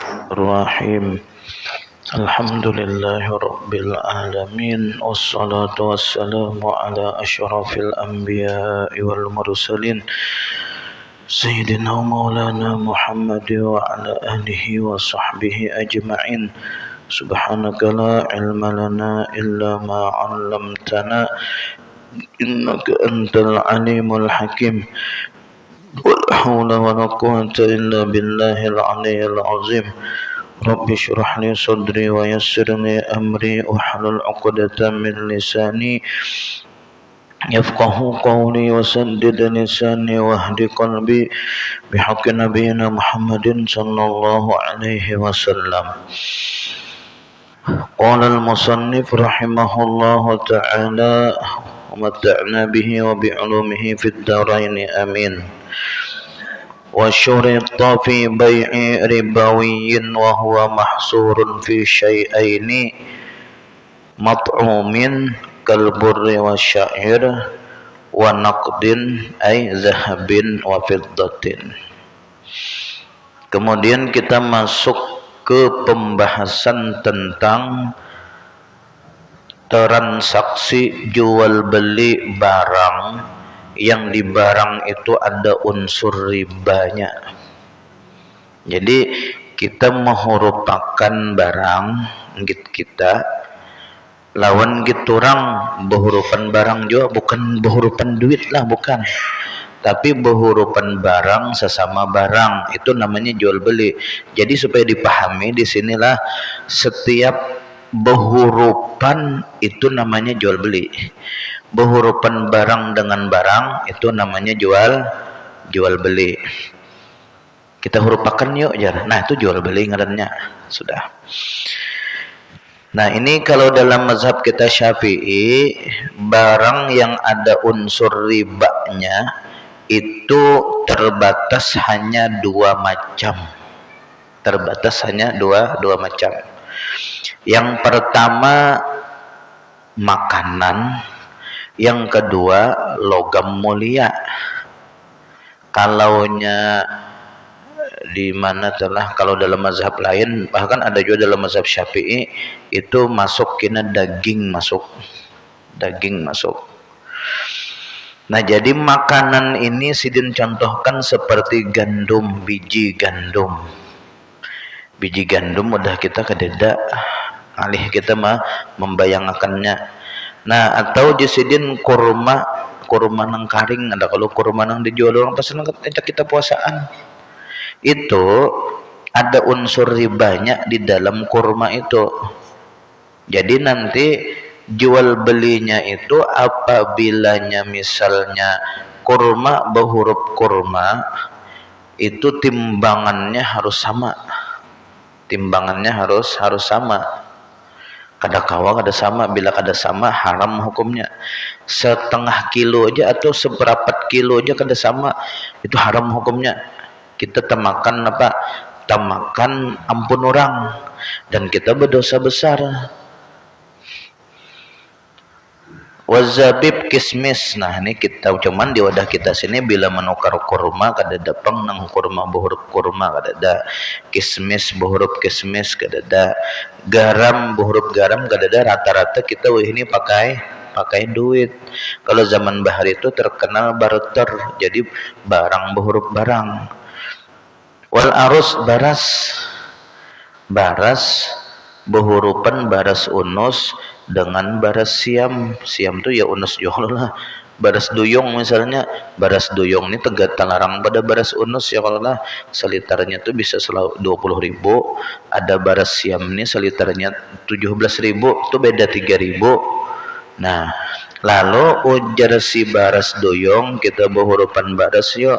الرحيم الحمد لله رب العالمين والصلاة والسلام على أشرف الأنبياء والمرسلين سيدنا ومولانا محمد وعلى آله وصحبه أجمعين سبحانك لا علم لنا إلا ما علمتنا إنك أنت العليم الحكيم ولا حول ولا قوة إلا بالله العلي العظيم رب اشرح لي صدري ويسر لي أمري واحلل عقدة من لساني يفقه قولي وسدد لساني واهد قلبي بحق نبينا محمد صلى الله عليه وسلم. قال المصنف رحمه الله تعالى ومتعنا به وبعلومه في الدارين آمين. وشرط في بيع ربوي وهو محصور في شيئين مطعوم كالبر والشعير ونقد أي ذهب وفضة. Kemudian kita masuk ke pembahasan tentang transaksi jual beli barang yang di barang itu ada unsur ribanya. Jadi kita menghurupakan barang kita lawan gitu orang berhurupan barang juga, bukan berhurupan duit lah, bukan, tapi berhurupan barang sesama barang, itu namanya jual beli. Jadi supaya dipahami di sinilah setiap berhurupan itu namanya jual beli. Berhurupan barang dengan barang itu namanya jual beli. Kita hurupakan yuk jar. Nah itu jual beli ngarannya. Sudah. Nah ini kalau dalam mazhab kita Syafi'i, barang yang ada unsur ribanya itu terbatas hanya dua macam. Terbatas hanya dua macam. Yang pertama makanan, yang kedua logam mulia. Kalaunya di mana telah, kalau dalam mazhab lain, bahkan ada juga dalam mazhab Syafi'i itu masuk kena daging masuk. Nah jadi makanan ini sidin contohkan seperti gandum, biji gandum udah kita kededa alih kita mah membayangkannya. Nah atau jisidin kurma nang karing, ada kalau kurma nang dijual orang pas kita puasaan itu ada unsur ribanya di dalam kurma itu. Jadi nanti jual belinya itu apabila misalnya kurma berhuruf kurma itu timbangannya harus sama. Kada sama, bila kada sama haram hukumnya. Setengah kilo aja atau seberapa kilo aja kada sama, itu haram hukumnya. Kita tamakan ampun orang dan kita berdosa besar. Wazabib kismis. Nah ini kita cuman di wadah kita sini bila menukar kurma kada dapang nang kurma berhuruf kurma kada ada, kismis berhuruf kismis kada ada, garam berhuruf garam kada ada. Rata-rata kita ini pakai duit. Kalau zaman bahar itu terkenal barter, jadi barang berhuruf barang. Wal arus baras berhurupan baras unus dengan baras siam tu ya unus juga lah. Baras duyung misalnya, baras duyung ini tegat larang pada baras unus ya, kalau lah selitarnya tu bisa 20.000, ada baras siam ini selitarnya 17.000, tu beda 3.000. Nah lalu ujar si baras duyung kita berhurupan baras yuk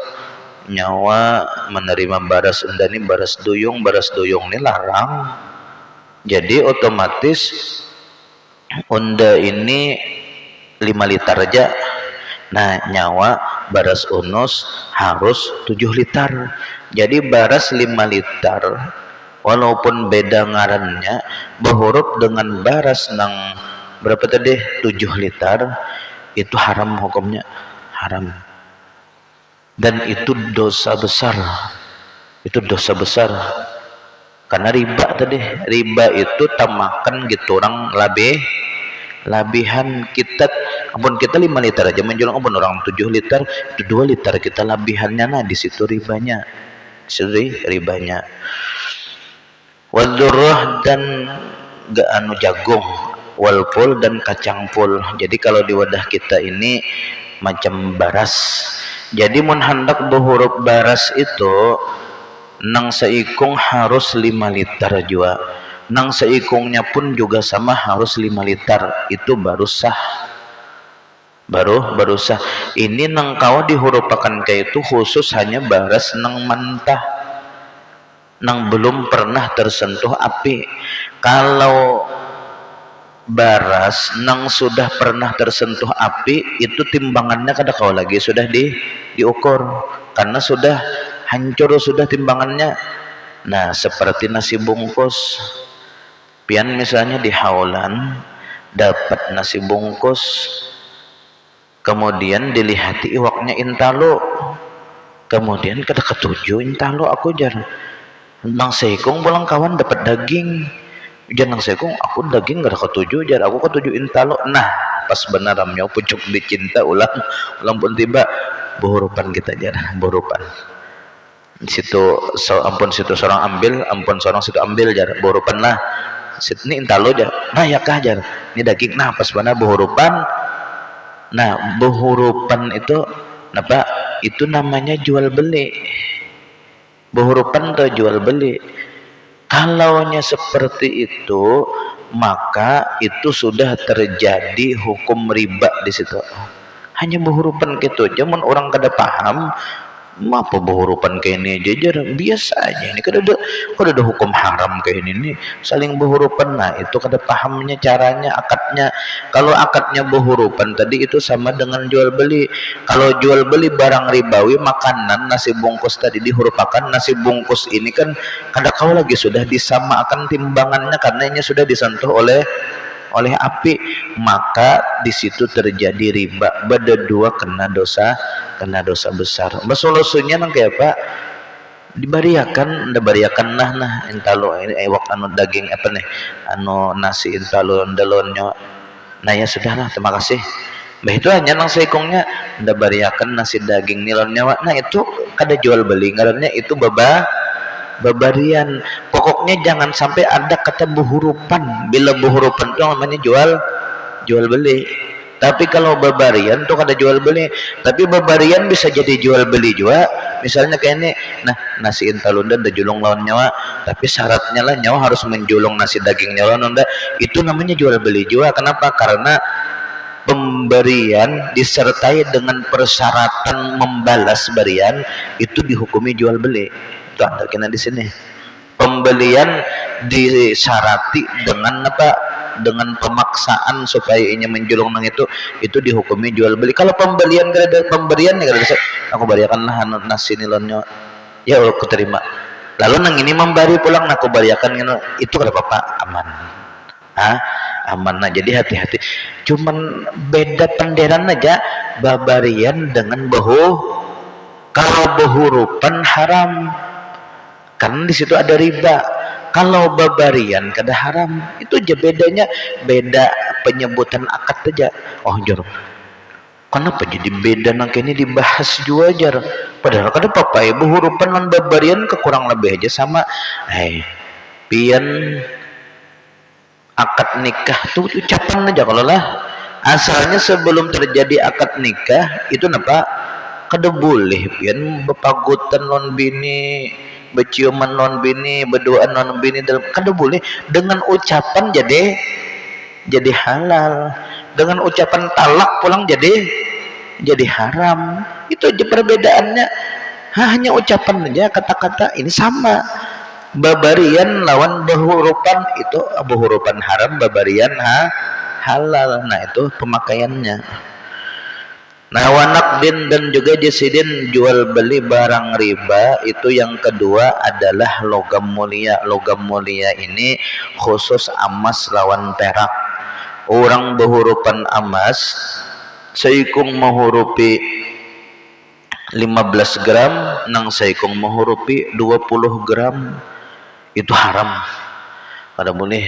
nyawa menerima baras endani baras duyung ini larang. Jadi otomatis unda ini 5 liter aja. Nah nyawa baras unus harus 7 liter. Jadi baras 5 liter walaupun beda ngarannya berhuruf dengan baras nang berapa tadi 7 liter, itu haram hukumnya, haram. Dan itu dosa besar. karena riba tadi, riba itu tamakan gitu orang labihan kita, ampun kita 5 liter aja menjual, ampun orang 7 liter, itu 2 liter kita labihannya, nah di situ ribanya, ribanya. Wadurrah dan jagung, walpul dan kacang pul. Jadi kalau di wadah kita ini macam baras. Jadi mun hendak berhuruf baras itu nang seikung harus 5 liter juga. Nang seikungnya pun juga sama harus 5 liter, itu baru sah, baru sah. Ini nang kau dihurupakan kayak itu khusus hanya baras nang mentah, nang belum pernah tersentuh api. Kalau baras nang sudah pernah tersentuh api, itu timbangannya kada kau lagi sudah diukur, karena sudah hancur sudah timbangannya. Nah seperti nasi bungkus, pian misalnya di haulan dapat nasi bungkus, kemudian dilihati iwaknya intalo, kemudian kada ketujuh intalo aku jar nang seikung pulang kawan dapat daging, jar nang seikung aku daging kada ketujuh, jar aku ketujuh intalo. Nah pas benar ramnya pucuk dicinta ulang pun tiba behurupan kita jar, behurupan situ ampun situ seorang ambil, ampun seorang situ ambil jar behurupan lah. Ini intalo jar, nah ya kah jar ini daging, nah pas benar behurupan. Nah behurupan itu apa, itu namanya jual beli. Behurupan tuh jual beli. Kalaunya seperti itu maka itu sudah terjadi hukum riba di situ. Hanya behurupan gitu, zaman orang kada paham apa behurupan kayak ini jajar biasa aja, ini kada ada hukum haram kayak ini nih saling behurupan. Nah itu kada pahamnya caranya akadnya. Kalau akadnya behurupan tadi itu sama dengan jual beli. Kalau jual beli barang ribawi, makanan nasi bungkus tadi dihurupakan, nasi bungkus ini kan kada kau lagi sudah disamakan timbangannya karena ini sudah disentuh oleh api, maka di situ terjadi riba. Berdua kena dosa besar. Solusinya nang kayak apa? Dibariakan nah intalo ini ewak anu daging apa nih anu nasi intalo ndalonnya. Nah ya sudahlah, terima kasih. Bah itu hanya nang seikungnya ndabariakan nasi daging nilonnya. Nah itu kada jual beli, ngarannya itu babarian. Pokoknya jangan sampai ada kata behurupan. Bila behurupan itu namanya jual beli. Tapi kalau babarian tuh kada jual beli. Tapi babarian bisa jadi jual beli juga. Misalnya kayak ini, nah nasi intalunda ada julung lawan nyawa, tapi syaratnya lah nyawa harus menjulung nasi daging nyawa nunda, itu namanya jual beli juga. Kenapa? Karena pemberian disertai dengan persyaratan membalas berian itu dihukumi jual beli. Itu ada kena di sini. Pembelian disyarati dengan apa? Dengan pemaksaan supaya ini menjulung nang itu dihukumi jual beli. Kalau pembelian kada ada pemberian ya kada bisa. Aku bariakanlah nasi nilonnya. Ya aku terima. Lalu nang ini membari pulang aku bariakan itu kada apa-apa, aman. Aman. Nah jadi hati-hati. Cuman beda penderan aja babarian dengan kalau behurupan haram. Karena di situ ada riba. Kalau babarian kada haram, itu aja bedanya, beda penyebutan akad aja. Oh jar, kenapa jadi beda nang ini dibahas juga jar? Padahal kada apa-apa ya, behurupan lan babarian kekurang lebih aja sama. Pian akad nikah tuh ucapan aja kalau lah. Asalnya sebelum terjadi akad nikah itu napa? Kada boleh pian bepagutan lon bini, beciuman non bini, berdoa non bini dalam, kada boleh. Dengan ucapan jadi halal, dengan ucapan talak pulang jadi haram. Itu aja perbedaannya. Hanya ucapan aja, kata-kata ini sama. Babarian lawan behurupan itu behurupan haram, babarian halal. Nah itu pemakaiannya. Nah wanakdin dan juga jasidin, jual beli barang riba. Itu yang kedua adalah logam mulia. Logam mulia ini khusus emas lawan perak. Orang behurupan emas seikung menghurupi 15 gram, nang seikung menghurupi 20 gram. itu haram. Kada boleh.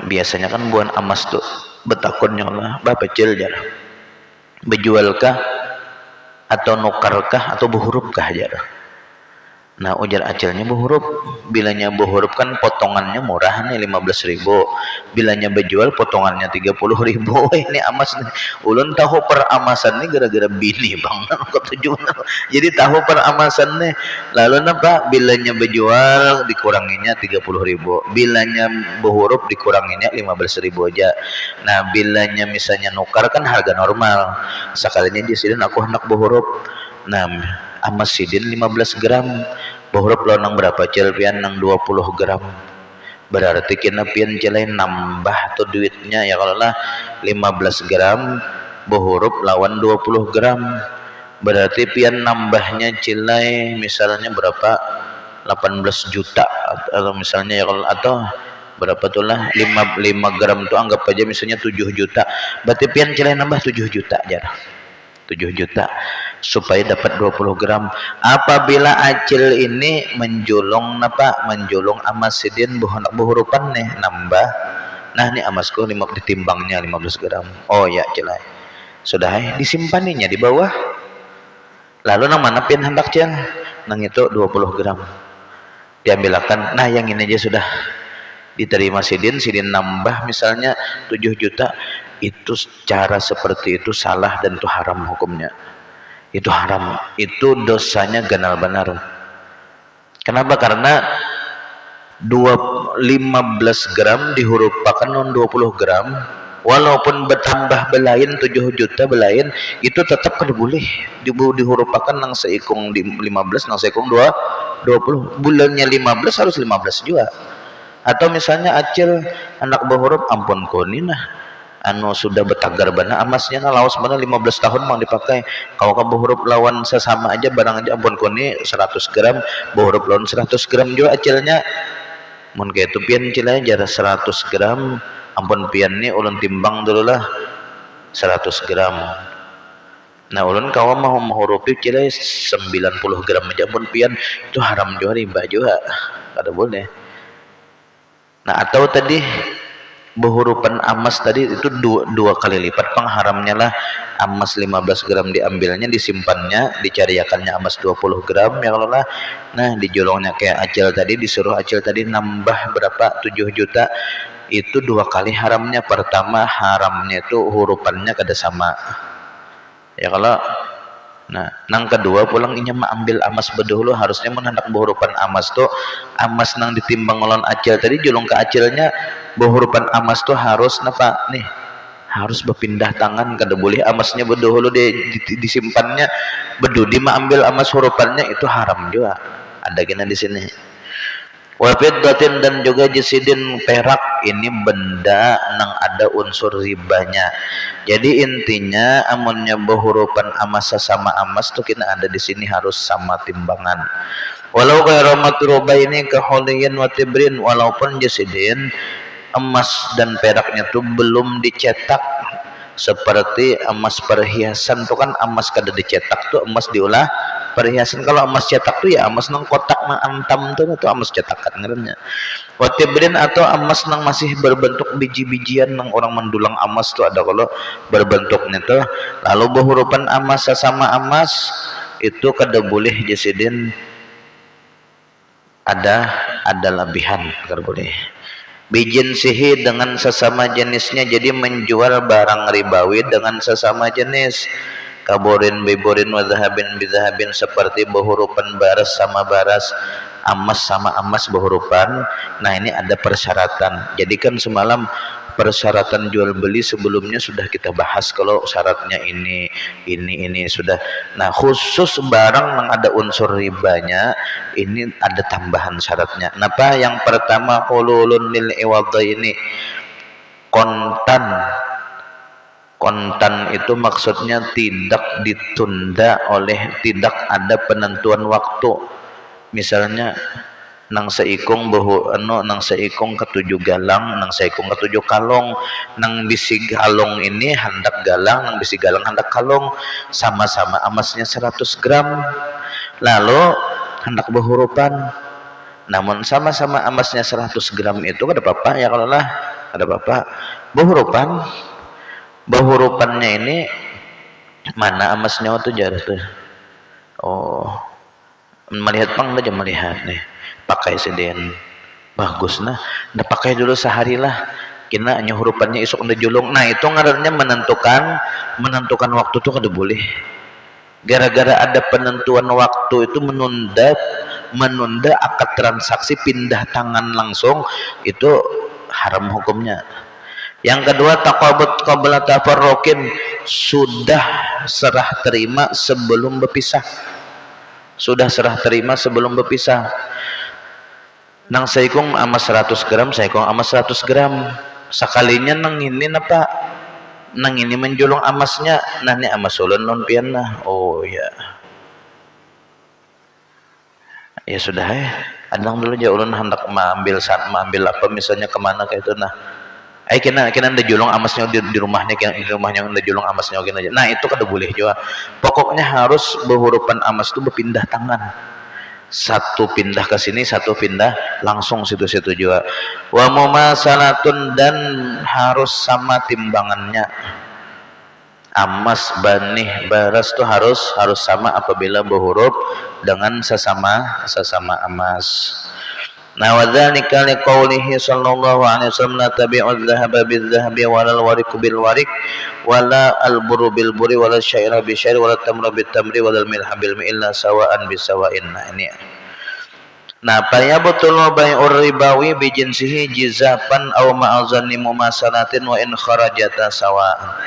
Biasanya kan buan emas tuh betakunnya lah bapecil jar. Bejualkah atau nukarkah atau berhurufkah jar. Nah ujar acilnya berhuruf, bilanya berhuruf kan potongannya murah nih 15.000, bilanya bejual potongannya 30.000. Ini amas nih, ulun tahu peramasan nih gara-gara bini bang, jadi tahu peramasan nih. Lalu napa bilanya bejual dikuranginya 30.000, bilanya berhuruf dikuranginya 15.000 aja. Nah bilanya misalnya nukar kan harga normal, sekalinya di sini aku hendak berhuruf. Nah amas sidin 15 gram, berhuruf lonang berapa cel pian nang 20 gram, berarti kena pian celai nambah tuh duitnya ya. Kalau lah 15 gram berhuruf lawan 20 gram, berarti pian nambahnya celai misalnya berapa 18 juta atau misalnya ya, kalau atau berapa tuh lah 5 gram tuh anggap aja misalnya 7 juta, berarti pian celai nambah 7 juta aja, 7 juta supaya dapat 20 gram. Apabila acil ini menjulung napa, menjulung amas sidin buhurupan nih nambah. Nah ini amasku ditimbangnya 15 gram. Oh ya celai sudah disimpannya di bawah. Lalu nang mana pian hendak cel nang itu 20 gram diambilkan. Nah yang ini aja sudah diterima sidin nambah misalnya 7 juta. Itu cara seperti itu salah dan itu haram hukumnya. Itu haram, itu dosanya ganal benar. Kenapa? Karena 15 gram dihurupakan non 20 gram, walaupun bertambah belain 7 juta belain, itu tetap kada boleh dihurupakan nang seikung di 15 nang seikung 20. Bulannya 15 harus 15 juga. Atau misalnya acil anak berhuruf ampun konina sudah betagar bana amasnya nah lawas mana 15 tahun mau dipakai. Kalau kamu huruf lawan sesama aja barang aja ampun koni 100 gram berhuruf lawan 100 gram juga acilnya mun kayak itu pian cilanya jarak 100 gram ampun pian nih ulun timbang dulu lah 100 gram. Nah ulun kawan mau menghurupi cilanya 90 gram aja ampun pian, itu haram juga, riba juga, kada boleh. Nah atau tadi berhurupan amas tadi itu dua kali lipat pengharamnya lah. Amas 15 gram diambilnya, disimpannya, dicariakannya amas 20 gram ya kalau lah. Nah dijolongnya kayak acil tadi, disuruh acil tadi nambah berapa 7 juta, itu dua kali haramnya. Pertama haramnya itu hurupannya kada sama ya kalau. Nah nang kedua pulang inya ambil amas bedahulu, harusnya menanak berhurupan amas tuh amas nang ditimbang olon acil tadi jolong ke acilnya berhurupan amas tuh harus napa nih, harus berpindah tangan, kada boleh amasnya bedahulu disimpannya bedudi ambil amas hurupannya, itu haram juga. Ada gini di sini. Wafiddatin dan juga jisidin perak, ini benda nang ada unsur ribanya. Jadi intinya amunnya berhurupan amas sesama amas tuh kena ada di sini harus sama timbangan. Walau kayak roba ini kehulian watibrin, walaupun jisidin emas dan peraknya tuh belum dicetak, seperti emas perhiasan tuh kan emas kada dicetak tuh emas diolah perhiasan. Kalau emas cetak tuh ya emas nang kotak nang antam tuh emas cetakan ngarannya. Watibrin atau emas nang masih berbentuk biji-bijian nang orang mendulang emas tuh ada kalau berbentuknya tuh. Lalu berhurupan emas sesama emas itu kada boleh jasidin, ada lebihan kada boleh. Bijin sihi dengan sesama jenisnya, jadi menjual barang ribawi dengan sesama jenis. Kaborin biborin wadhahabin bidhahabin, seperti berhurupan baras sama baras, amas sama amas berhurupan. Nah ini ada persyaratan. Jadi kan semalam persyaratan jual beli sebelumnya sudah kita bahas, kalau syaratnya ini sudah. Nah khusus barang yang ada unsur ribanya ini ada tambahan syaratnya. Napa? Yang pertama hululun lil iwadha, ini kontan itu maksudnya tidak ditunda oleh, tidak ada penentuan waktu. Misalnya nang seikung nang seikung ketujuh galang, nang seikung ketujuh kalong, nang bisi galong ini hendak galang, nang bisi galang hendak kalong, sama-sama emasnya 100 gram, lalu hendak berhurupan. namun sama-sama emasnya 100 gram itu ada apa ya, kalau lah ada apa bahurupannya ini mana emasnya tuh jar tuh. Oh, melihat pang aja melihat nih pakai seden bagus nah pakai dulu sehari lah kena hurufannya isuk udah julung. Nah itu ngarannya menentukan waktu tuh kada boleh. Gara-gara ada penentuan waktu itu menunda akad transaksi pindah tangan langsung, itu haram hukumnya. Yang kedua, taqabud qabla tafarruqin, sudah serah terima sebelum berpisah. Sudah serah terima sebelum berpisah. Nang saikung amas 100 gram, saikung amas 100 gram. Sekalinya nang ini apa? Nang ini menjulung amasnya, nah ini amas ulun non pian nah. Oh ya. Ya sudah adang dulu aja ulun hendak mengambil apa misalnya kemana kayak itu nah. Kena ada julung amasnya di rumahnya, di rumahnya ada julung amasnya aja. Nah itu kada boleh juga. Pokoknya harus behurupan amas itu berpindah tangan. Satu pindah ke sini, satu pindah langsung situ-situ juga. Wa mumasalatun, dan harus sama timbangannya. Amas banih baras tuh harus sama apabila berhuruf dengan sesama emas. Nah, wa dzalika liqaulihi sallallahu alaihi wasallam, la tabi'u dzahaba bil-dzahabi wala al-wariqu bil-wariq wala al-burru bil-burri wala syaira bi-syair wala tamra bit-tamri wala al-milha bil-milhi illa sawa'an bi-sawa'in. Nah ini. Nah, fa betul bai'ur ribawi bi jinsihi jizafan aw ma'azanni mumasalatin wa in kharajata sawa'an.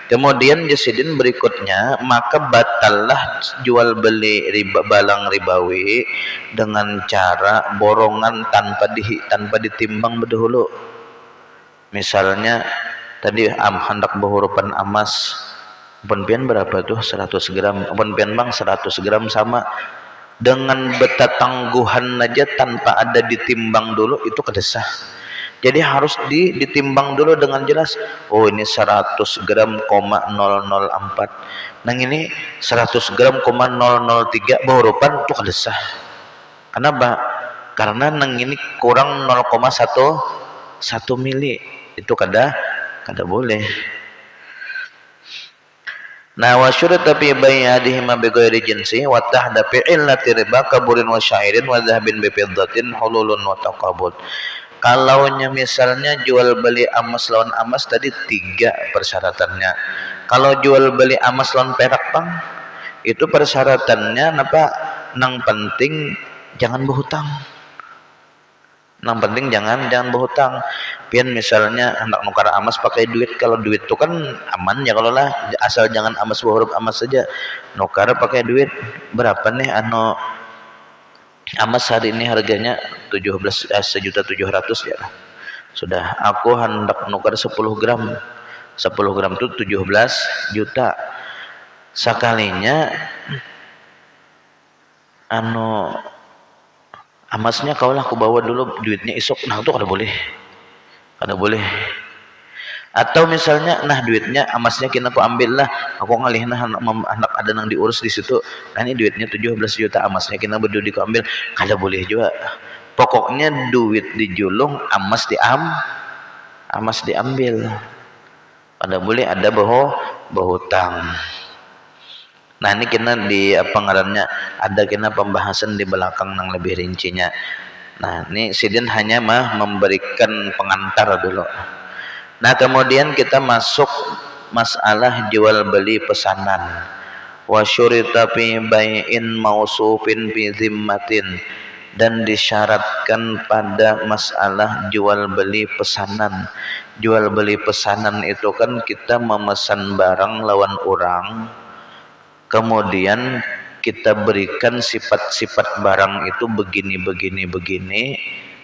Kemudian jasidin berikutnya, maka batallah jual beli balang ribawi dengan cara borongan tanpa ditimbang berdahulu. Misalnya tadi hendak berhurupan emas, penpian berapa tuh 100 gram, penpian bang 100 gram sama, dengan betatangguhan aja tanpa ada ditimbang dulu itu kedesah. Jadi harus ditimbang dulu dengan jelas. Oh ini 100 gram, 004. Nang ini 100 gram, 003 behurupan itu kadesah. Kenapa? Karena nang ini kurang 0,1 mili. Itu kada boleh. Nah, wa syurita fi bay'adihima bi ghairi jinsi wa tahda fi illati riba kaburin wa syairin wa dhahabin bi fiddatin hululun wa taqabud. Kalau misalnya jual beli emas lawan emas tadi 3 persyaratannya. Kalau jual beli emas lawan perak bang, itu persyaratannya apa? Nang penting jangan berhutang. Nang penting jangan berhutang. Pian misalnya hendak nukar emas pakai duit, kalau duit itu kan aman ya, kalau lah asal jangan emas berhuruf emas saja. Nukar pakai duit berapa nih emas hari ini harganya 1.700.000 ya. Sudah aku hendak nukar 10 gram. 10 gram itu 17 juta. Sekalinya emasnya kaulah aku bawa dulu, duitnya isuk. Nah itu kada boleh. Atau misalnya duitnya emasnya kena aku ambil lah, aku ngalih anak ada nang diurus di situ. Nah ini duitnya 17 juta, emasnya kena berdua ku ambil, kada boleh juga. Pokoknya duit dijulung, emas diambil. Kada boleh ada berhutang. Nah ini kena di ngarannya ada kena pembahasan di belakang yang lebih rincinya. Nah ini sidin hanya memberikan pengantar dulu. Nah kemudian kita masuk masalah jual beli pesanan. Wa syurita fi bai'in mausufin bi zimmatin, dan disyaratkan pada masalah jual beli pesanan. Jual beli pesanan itu kan kita memesan barang lawan orang, kemudian kita berikan sifat-sifat barang itu begini,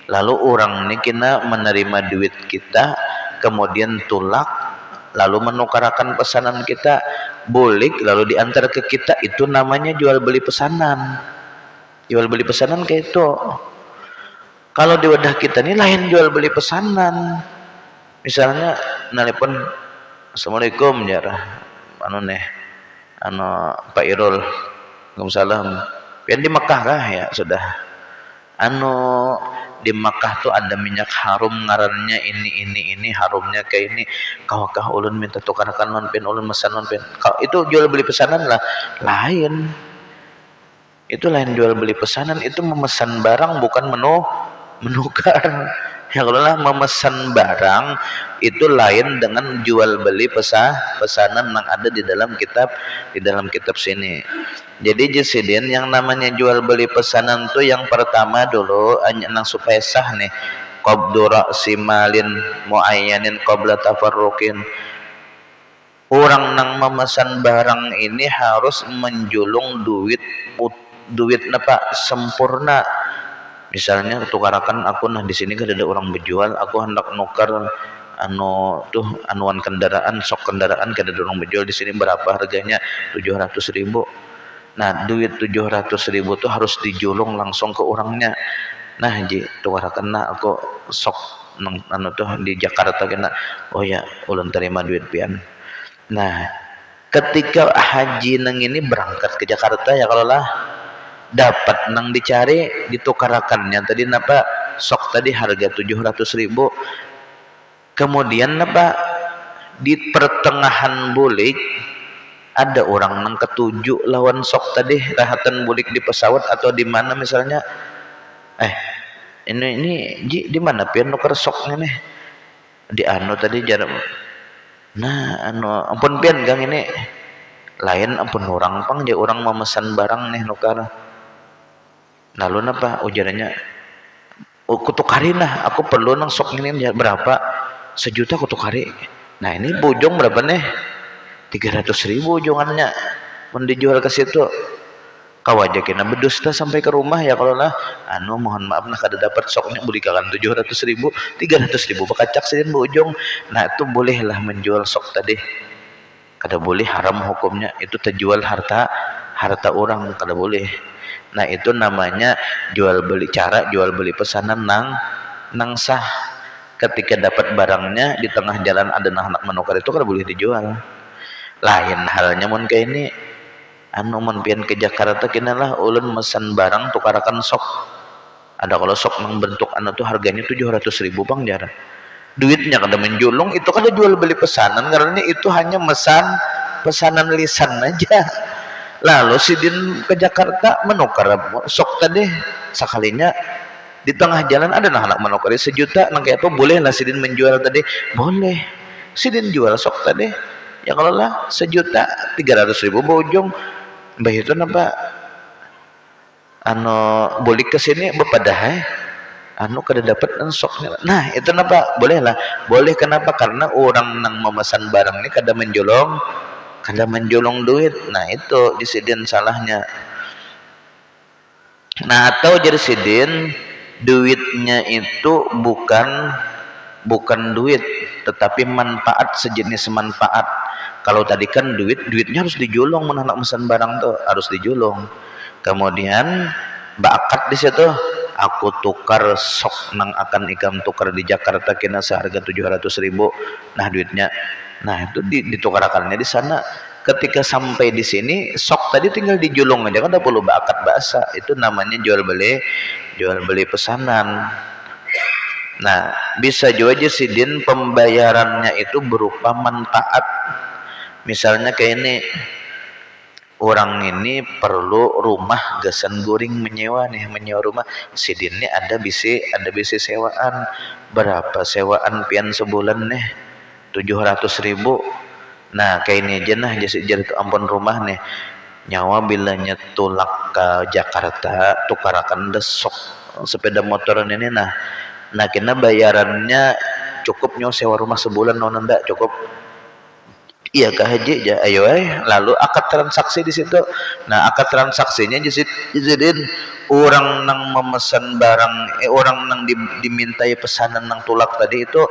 lalu orang ini kena menerima duit kita, kemudian tulak, lalu menukarakan pesanan kita, bulik, lalu diantar ke kita. Itu namanya jual beli pesanan. Jual beli pesanan kayak itu. Kalau di wadah kita ini lain jual beli pesanan. Misalnya nelpon, assalamualaikum ya, Pak Irul, waalaikumsalam. Pian di Mekah kah ya? Sudah. anu di Makkah tuh ada minyak harum ngarannya ini harumnya kayak ini, kawakah ulun minta tukarkan non pin, ulun mesan non pin. Kalau itu jual beli pesanan lah, lain. Itu lain jual beli pesanan, itu memesan barang bukan menukar. Ya kalau lah memesan barang itu lain dengan jual beli pesanan yang ada di dalam kitab sini. Jadi jisidin yang namanya jual beli pesanan tuh yang pertama dulu nang supaya sah nih, qabdu ra'si malin muayyanin qabla tafarruqin. Orang nang memesan barang ini harus menjulung duit napa sempurna. Misalnya tukarakan aku, nah di sini kan ada orang berjual, aku hendak nukar anu tuh anuan kendaraan, sok kendaraan kada ada orang berjual di sini, berapa harganya? 700.000. Nah duit 700.000 tuh harus dijulung langsung ke orangnya. Nah ji tukarakan, nah aku sok anu tuh di Jakarta kena, oh ya ulun terima duit pian. Nah ketika haji nang ini berangkat ke Jakarta ya kalau lah dapat nang dicari ditukarakannya tadi napa sok tadi harga 700.000, kemudian napa di pertengahan bulik ada orang nang ketujuh lawan sok tadi rahatan bulik di pesawat atau di mana misalnya, ini di mana pian nuker soknya nih di anu tadi jarak, nah anu ampun pian gang ini lain ampun orang pang dia orang memesan barang nih nukar. Lalu napa ujarannya, aku tukarin lah, aku perlu nang sok ini berapa, 1 juta aku tukari. Nah ini bujung berapa nih, 300.000 ujongannya mendijual ke situ. Kau aja kena berdusta sampai ke rumah ya kalau lah anu mohon maaf nah kada dapat soknya belikan 700.000, 300.000 bakacak sidin bujung. Nah itu bolehlah menjual sok tadi, kada boleh, haram hukumnya, itu terjual harta orang, kada boleh. Nah itu namanya jual beli, cara jual beli pesanan nang sah. Ketika dapat barangnya di tengah jalan ada anak menukar itu kada boleh dijual. Lain halnya mun kayak ini anu mun pian ke Jakarta kinalah ulun mesan barang tukarakan sok. Ada kalau sok nang bentuk anu tuh harganya 700.000 bang jara. Duitnya kada menjulung, itu kada jual beli pesanan karena itu hanya mesan pesanan lisan aja. Lalu sidin ke Jakarta menukar sok tadi sekalinya di tengah jalan ada anak menukar 1 juta, nang kayak apa boleh lah sidin menjual tadi, boleh sidin jual sok tadi ya kalau lah 1.300.000 bojong mbah itu napa anu bolik ke sini bepadahai anu kada dapat soknya. Nah itu napa boleh lah, boleh. Kenapa? Karena orang nang memesan barang ini kada menjolong duit. Nah itu disidin salahnya. Nah atau jadi sidin duitnya itu bukan duit tetapi manfaat, sejenis manfaat. Kalau tadi kan duitnya harus dijulung, menanak mesan barang tuh harus dijulung. Kemudian bakat di situ aku tukar sok nang akan ikam tukar di Jakarta kena seharga 700.000. Nah duitnya, nah itu ditukarkannya di sana. Ketika sampai di sini sok tadi tinggal dijulung aja, kan udah perlu bakat bahasa. Itu namanya jual beli pesanan. Nah bisa juga aja sidin pembayarannya itu berupa manfaat. Misalnya kayak ini, orang ini perlu rumah gasan guring menyewa rumah, sidin ini ada bisi sewaan. Berapa sewaan pian sebulan nih? 700.000. Nah kayak ini aja nah jadi itu ampun rumah nih nyawa bila nyetulak ke Jakarta tukarakan desok sepeda motor ini. Nah kena bayarannya cukup nyawa sewa rumah sebulan non ndak cukup. Iya kah haji ya ayo lalu akad transaksi di situ. Nah akad transaksinya jadin orang nang memesan barang orang nang dimintai pesanan nang tulak tadi itu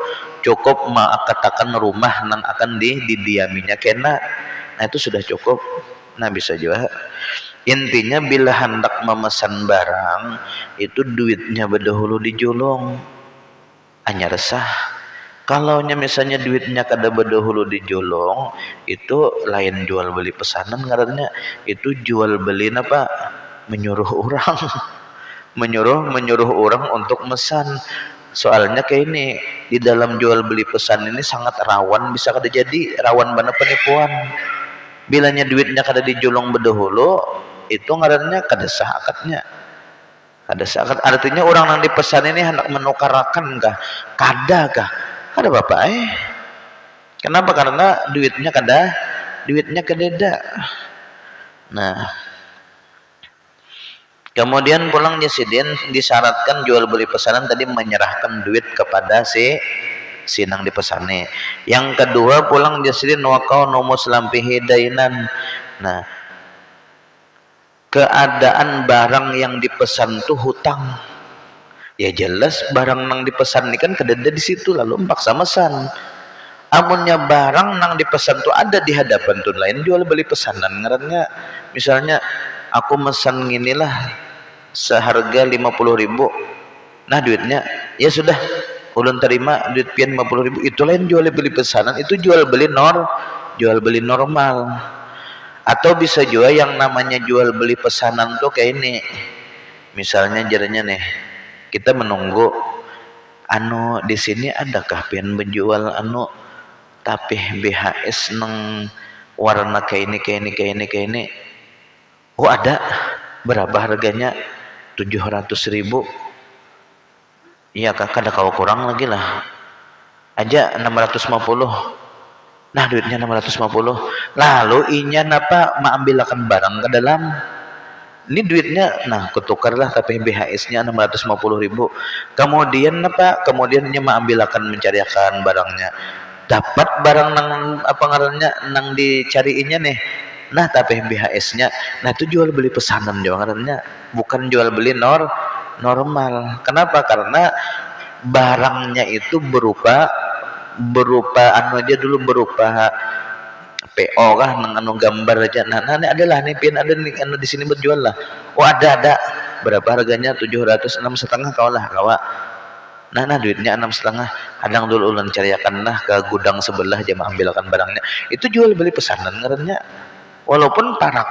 cukup mengatakan rumah nang akan didiaminya kena. Nah itu sudah cukup. Nah bisa juga intinya bila hendak memesan barang itu duitnya berdahulu dijulung hanya resah. Kalau misalnya duitnya kada berdahulu dijolong, itu lain jual beli pesanan ngarannya, itu jual beli apa? Menyuruh orang. menyuruh orang untuk mesan. Soalnya kayak ini di dalam jual beli pesan ini sangat rawan, bisa kada jadi rawan bana penipuan. Bilanya duitnya kada dijulung bedahulu, itu ngarannya kada sah akadnya. Kada sah akad, artinya orang yang dipesan ini hendak menukarakan kah? Kada kah? Kada apa-apa Kenapa? Karena duitnya kededa. Nah, kemudian pulang Jasidin disyaratkan jual beli pesanan tadi menyerahkan duit kepada si sinang dipesane. Yang kedua pulang Jasidin wakau nomus lampihi dainan. Nah, keadaan barang yang dipesan tuh hutang. Ya jelas barang yang dipesan ini kan kededa di situ lalu paksa mesan. Amunnya barang nang dipesan tuh ada di hadapan tuh lain jual beli pesanan ngarannya. Misalnya aku mesan inilah seharga 50.000. Nah duitnya ya sudah ulun terima duit pian 50.000, itu lain jual beli pesanan, itu jual beli normal. Atau bisa juga yang namanya jual beli pesanan tuh kayak ini. Misalnya jadinya nih kita menunggu di sini adakah pian menjual tapi BHS neng warna kayak ini. Oh ada, berapa harganya? 700.000. Iya kakak ada kau kurang lagi lah aja 650. Nah duitnya 650, lalu inya napa mengambilkan barang ke dalam ini duitnya, nah kutukarlah tapi BHS nya 650.000. Kemudian kemudian inya mengambilkan mencariakan barangnya, dapat barang nang apa ngarannya nang dicariinnya nih. Nah tapi BHS nya, nah itu jual beli pesanan juga ngarannya, bukan jual beli normal. Kenapa? Karena barangnya itu berupa aja dulu, berupa PO kah nang gambar aja. Nah ini adalah nih pian ada nih di sini berjual lah. Oh ada berapa harganya? 700, 6,5 kawa. Nah duitnya 6,5. Hadang dulu ulun cariakan lah ke gudang sebelah aja ambilkan barangnya. Itu jual beli pesanan ngarannya. Walaupun parak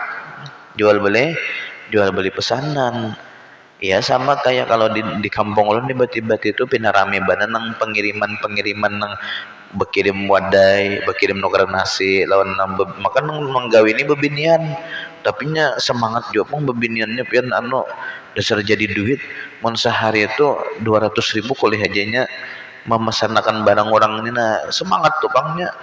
jual beli pesanan. Ya sama kayak kalau di kampung ulun tiba-tiba itu pinarame bana nang pengiriman nang bekirim wadai, bekirim nuker nasi lawan makan menggawe ini bebinian. Tapi nya semangat juga pun bebiniannya pian dasar jadi duit mun sehari itu 200.000 kuliah hajanya memesankan barang orang ini. Nah semangat tuh bangnya.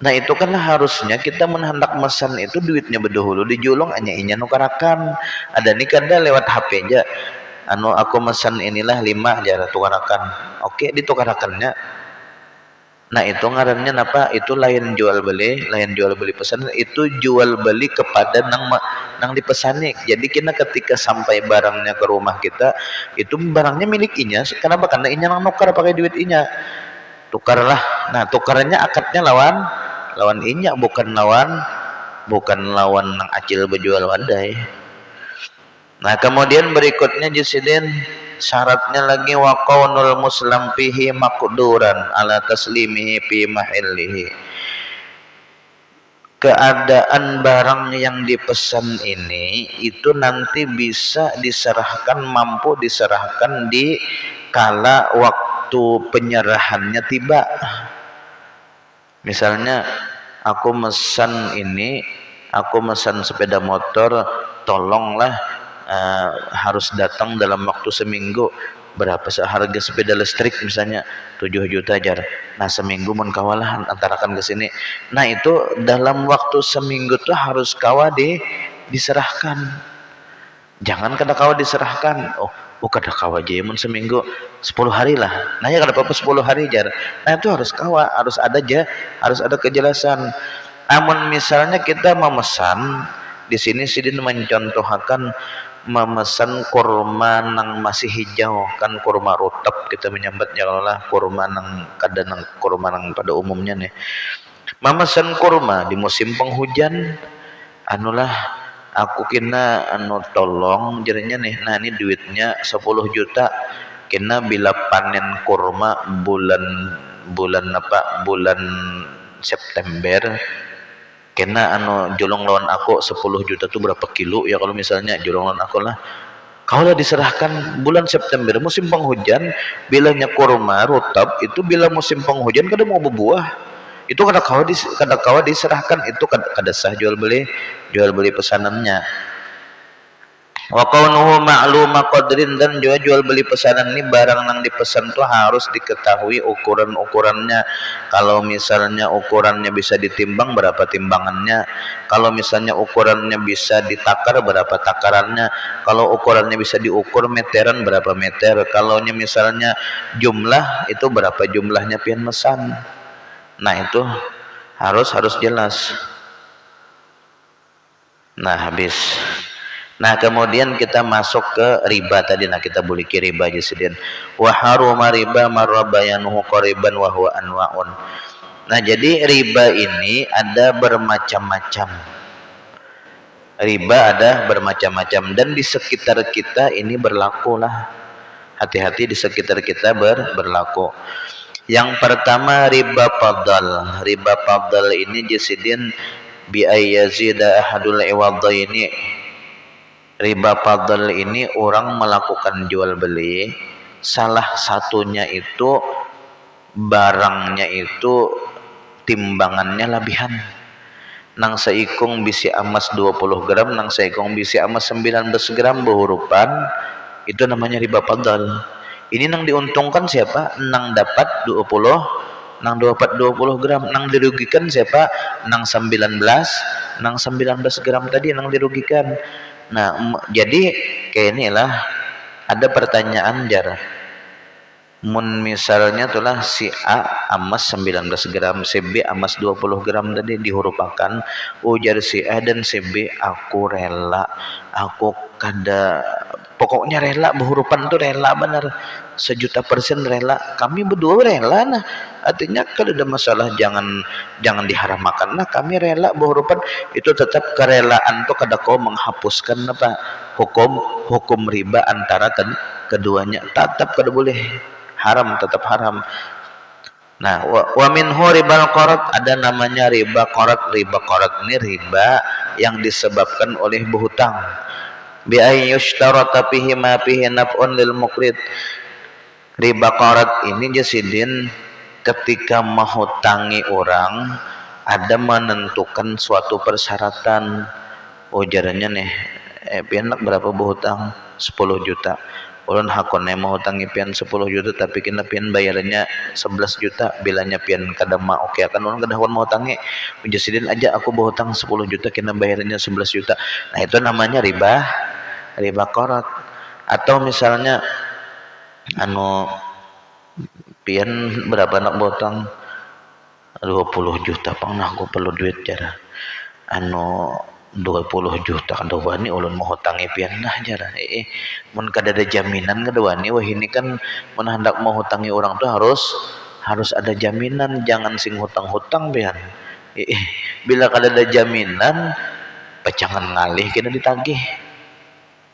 Nah itu kan harusnya kita menhendak mesan itu duitnya bedahulu dijulung hanya inya nukarakan. Ada nih kada lewat HP aja aku mesan inilah 5 aja tukarakan, oke ditukarakannya. Nah itu ngarannya apa? Itu lain jual beli pesan, itu jual beli kepada nang dipesani. Jadi kita ketika sampai barangnya ke rumah kita itu barangnya milik inya. Kenapa? Karena inya nang nukar pakai duit inya. Tukarlah. Nah tukarannya akadnya lawan inya, bukan lawan nang acil berjual wadai. Nah kemudian berikutnya Jasidin syaratnya lagi wa qaunul muslim fihi maqduran ala taslimihi fi mahillihi. Keadaan barang yang dipesan ini itu nanti bisa mampu diserahkan di kala waktu penyerahannya tiba. Misalnya aku mesan sepeda motor, tolonglah harus datang dalam waktu seminggu. Berapa seharga sepeda listrik misalnya 7 juta jar. Nah seminggu mun kawalah antarakan ke sini. Nah itu dalam waktu seminggu tuh harus diserahkan. Jangan kada kawa diserahkan. Kada kawa aja mun seminggu 10 hari lah. Nah ya kada apa-apa 10 hari jar. Nah itu harus kawa, harus ada kejelasan. Amun misalnya kita memesan, di sini Sidin mencontohkan memesan kurma nang masih hijau, kan kurma rutab kita menyambat lah kurma nang kurma nang pada umumnya nih. Memesan kurma di musim penghujan, aku kena tolong jadinya nih. Nah ini duitnya 10 juta. Kena bila panen kurma bulan September, kena julung lawan aku 10 juta tuh berapa kilo ya kalau misalnya julung lawan aku lah Kalau diserahkan bulan September musim penghujan, bilanya kurma rutab itu bila musim penghujan kada mau berbuah. Itu kada kawa diserahkan, itu kada sah jual beli pesanannya. Wa kaunuhu ma'luma qadrin, dan juga jual beli pesanan ini barang yang dipesan tuh harus diketahui ukuran-ukurannya. Kalau misalnya ukurannya bisa ditimbang, berapa timbangannya. Kalau misalnya ukurannya bisa ditakar, berapa takarannya. Kalau ukurannya bisa diukur meteran, berapa meter. Kalau misalnya jumlah, itu berapa jumlahnya pian mesan. Nah itu harus jelas. Nah habis. Nah kemudian kita masuk ke riba tadi. Nah kita boleh riba aja sedin. Wa haruma riba marrabayanuhu qariban wa huwa anwaun. Nah jadi riba ini ada bermacam-macam. Riba ada bermacam-macam, dan di sekitar kita ini berlaku lah. Hati-hati di sekitar kita berlaku. Yang pertama riba fadl. Riba fadl ini jasidin bi ayyazida ahadul iwadaini. Riba fadl ini orang melakukan jual beli, salah satunya itu barangnya itu timbangannya labihan. Nang seikung bisi emas 20 gram, nang seikung bisi emas 19 gram behurupan, itu namanya riba fadl. Ini nang diuntungkan siapa? Nang dapat 20 gram. Nang dirugikan siapa? Nang 19 gram tadi nang dirugikan. Nah jadi kayak inilah ada pertanyaan jar. Mun misalnya tulah si A emas 19 gram, si B emas 20 gram tadi dihurupakan, ujar si A dan si B, aku rela, aku kada, pokoknya rela, berhurupan tuh rela benar, 100% rela, kami berdua rela. Nah artinya kalau ada masalah jangan diharamakan. Nah kami rela berhurupan, itu tetap kerelaan tuh kada kau menghapuskan apa hukum riba antara keduanya, tetap kada boleh, haram, tetap haram. Nah wa minhu ribal qarad, ada namanya riba qarad. Riba qarad ini riba yang disebabkan oleh berhutang. Bi ayyushtarata fihi ma fihi naf'un lil muqrid. Riba qarad ini jasidin ketika menghutangi orang, ada menentukan suatu persyaratan. Ujarannya nih pian berapa berhutang 10 juta, ulun hakone mau hutangi pian 10 juta tapi kena pian bayarannya 11 juta, bilanya pian kada ma oke akan ulun kada mau hutangi, jasidin aja aku berhutang 10 juta kena bayarannya 11 juta. Nah itu namanya riba qarad. Atau misalnya pian berapa nak berhutang 20 juta, pernah aku perlu duit jara 20 juta kada wani ulun mau hutangi pian nah jara mun kada ada jaminan kada wani. Wah ini kan mun hendak mau hutangi orang tuh harus ada jaminan, jangan sing hutang-hutang pian. Bila kada ada jaminan pacangan ngalih kena ditagih.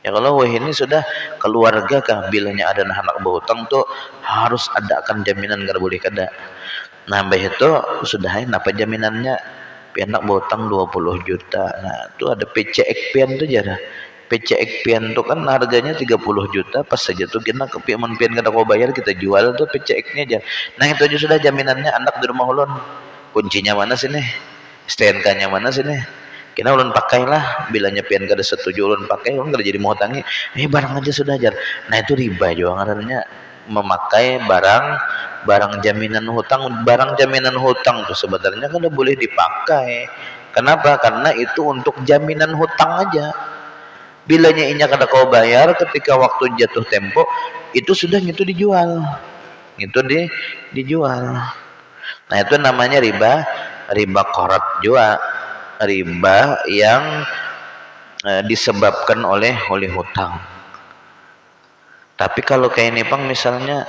Ya kalau wah ini sudah keluarga kah, bilanya ada anak berhutang tuh harus ada akan jaminan, kada boleh kada. Nah baik itu sudah apa jaminannya, pianak berhutang 20 juta. Nah itu ada PCX pian tuh jara. PCX pian tuh kan harganya 30 juta, pas saja tuh kena ke pian kada kau bayar kita jual tuh PCX-nya aja. Nah itu aja sudah jaminannya. Anak di rumah ulun, kuncinya mana sini, STNK-nya mana sini, kena ulun pakailah, bilanya pian kada setuju ulun pakai, ulun kada jadi mau hutangi, barang aja sudah jar. Nah itu riba juga ngarannya, memakai barang jaminan hutang. Barang jaminan hutang tuh sebenarnya kada boleh dipakai. Kenapa? Karena itu untuk jaminan hutang aja. Bilanya inya kada kau bayar ketika waktu jatuh tempo, itu sudah itu dijual. Itu dijual. Nah itu namanya riba qarad juga. Riba yang disebabkan oleh hutang. Tapi kalau kayak ini pang misalnya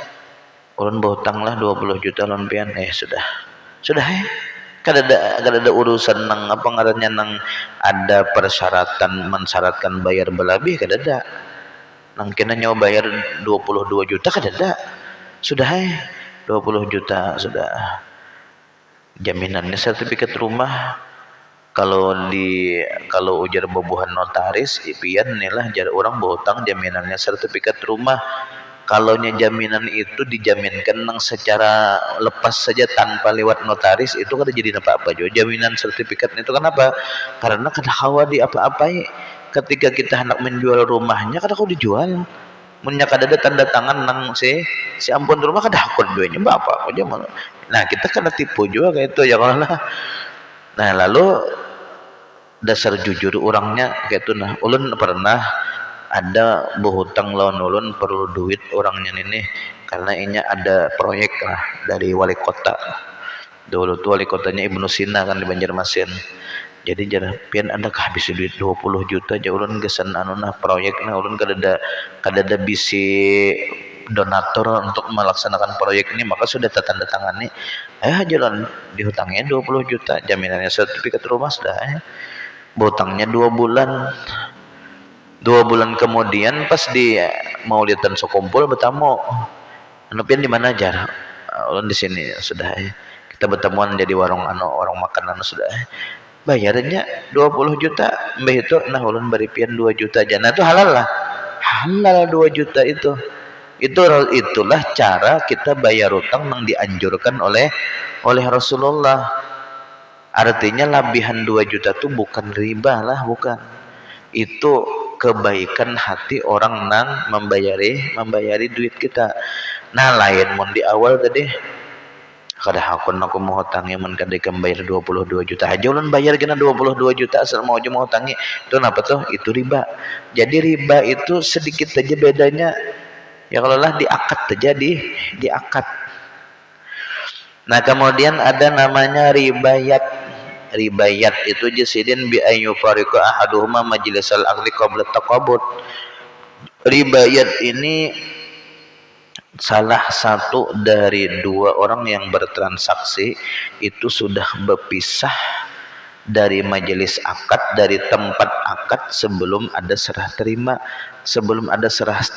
ulun berhutang lah 20 juta ulun pian, sudah kada ada urusan nang apa ngarannya nang ada persyaratan mensyaratkan bayar berlebih, kada ada. Nang kena nyawa bayar 22 juta kada ada. Sudah 20 juta sudah. Jaminannya sertifikat rumah Kalau ujar bobohan notaris pian lah jar orang berhutang jaminannya sertifikat rumah. Kalau jaminan itu dijaminkan nang secara lepas saja tanpa lewat notaris itu kan jadi apa-apa juga jaminan sertifikat itu kenapa? Karena kada hawa di apa-apai ketika kita hendak menjual rumahnya kada kau dijual munnya kada ada tanda tangan nang si ampun rumah kada hakun jualnya apa aja malah. Nah kita kada tipu juga kayak itu ya kalau lah. Nah lalu dasar jujur orangnya kayak itu nah ulun pernah ada berhutang lawan ulun perlu duit orangnya ini karena ini ada proyek lah dari wali kota dulu tuh wali kotanya Ibnu Sina kan di Banjarmasin jadi jarang pian anda kehabis duit 20 juta aja ulun gesan anu nah proyek nah ulun kada ada bisi donatur untuk melaksanakan proyek ini maka sudah tanda tangani jalan dihutangnya 20 juta jaminannya sertifikat rumah sudah berhutangnya 2 bulan kemudian pas di maulidan sekumpul bertamu anu pian di mana aja ulun di sini sudah kita bertemuan jadi warung warung makan sudah bayarnya 20 juta mbah itu nah ulun beri pian 2 juta aja nah itu halal lah halal 2 juta itulah cara kita bayar utang yang dianjurkan oleh Rasulullah. Artinya labihan 2 juta itu bukan riba lah, bukan. Itu kebaikan hati orang nang membayari duit kita. Nah lain mun di awal tadi kada hakun aku mau hutangi mun kada bayar 22 juta aja ulun bayar kena 22 juta asal mau aja mau hutangi itu kenapa tuh itu riba. Jadi riba itu sedikit aja bedanya ya kalau lah diakad aja diakad. Nah kemudian ada namanya ribayat. Ribayat itu jasidin bi ayu fariqa ahaduhuma majlisal aqli qabla taqabud. Ribayat ini salah satu dari 2 orang yang bertransaksi itu sudah berpisah dari majelis akad, dari tempat akad sebelum ada serah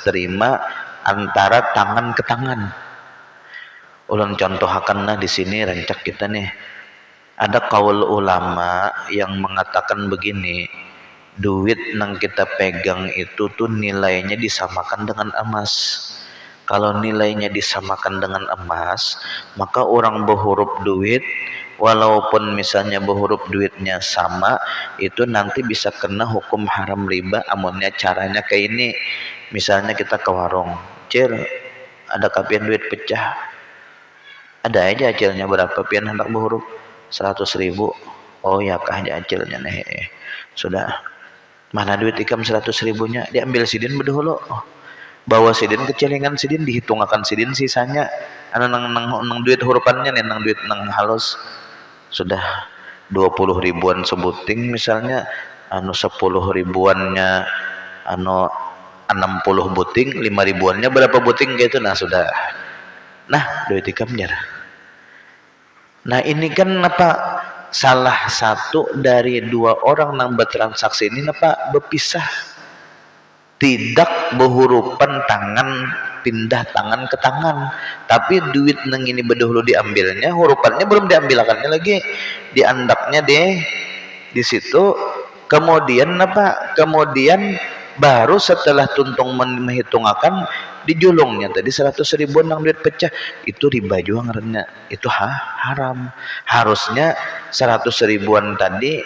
terima antara tangan ke tangan. Ulang contohakanlah di sini rancak kita nih. Ada kaul ulama yang mengatakan begini, duit yang kita pegang itu tuh nilainya disamakan dengan emas. Kalau nilainya disamakan dengan emas, maka orang berhuruf duit walaupun misalnya berhuruf duitnya sama, itu nanti bisa kena hukum haram riba. Amunnya caranya kayak ini, misalnya kita ke warung, cil ada kapian duit pecah, ada aja acilnya berapa pian hendak berhuruf 100.000. Oh ya kah aja acilnya nih sudah mana duit ikam 100.000 nya diambil sidin bedahulu bawa sidin kecelengan sidin dihitung akan sidin sisanya anu nang duit hurufannya nih nang duit nang halus sudah 20 ribuan sebuting misalnya anu 10 ribuannya anu 60 buting 5 ribuannya berapa buting gitu nah sudah nah duit ikamnya. Nah ini kan apa salah satu dari 2 orang yang bertransaksi ini apa berpisah tidak berhurupan tangan pindah tangan ke tangan tapi duit neng ini berdahulu diambilnya hurufannya belum diambilkannya lagi diandapnya deh di situ kemudian baru setelah tuntung menghitungkan dijulungnya tadi 100.000 yang duit pecah itu riba juga ngarannya itu haram harusnya 100.000 tadi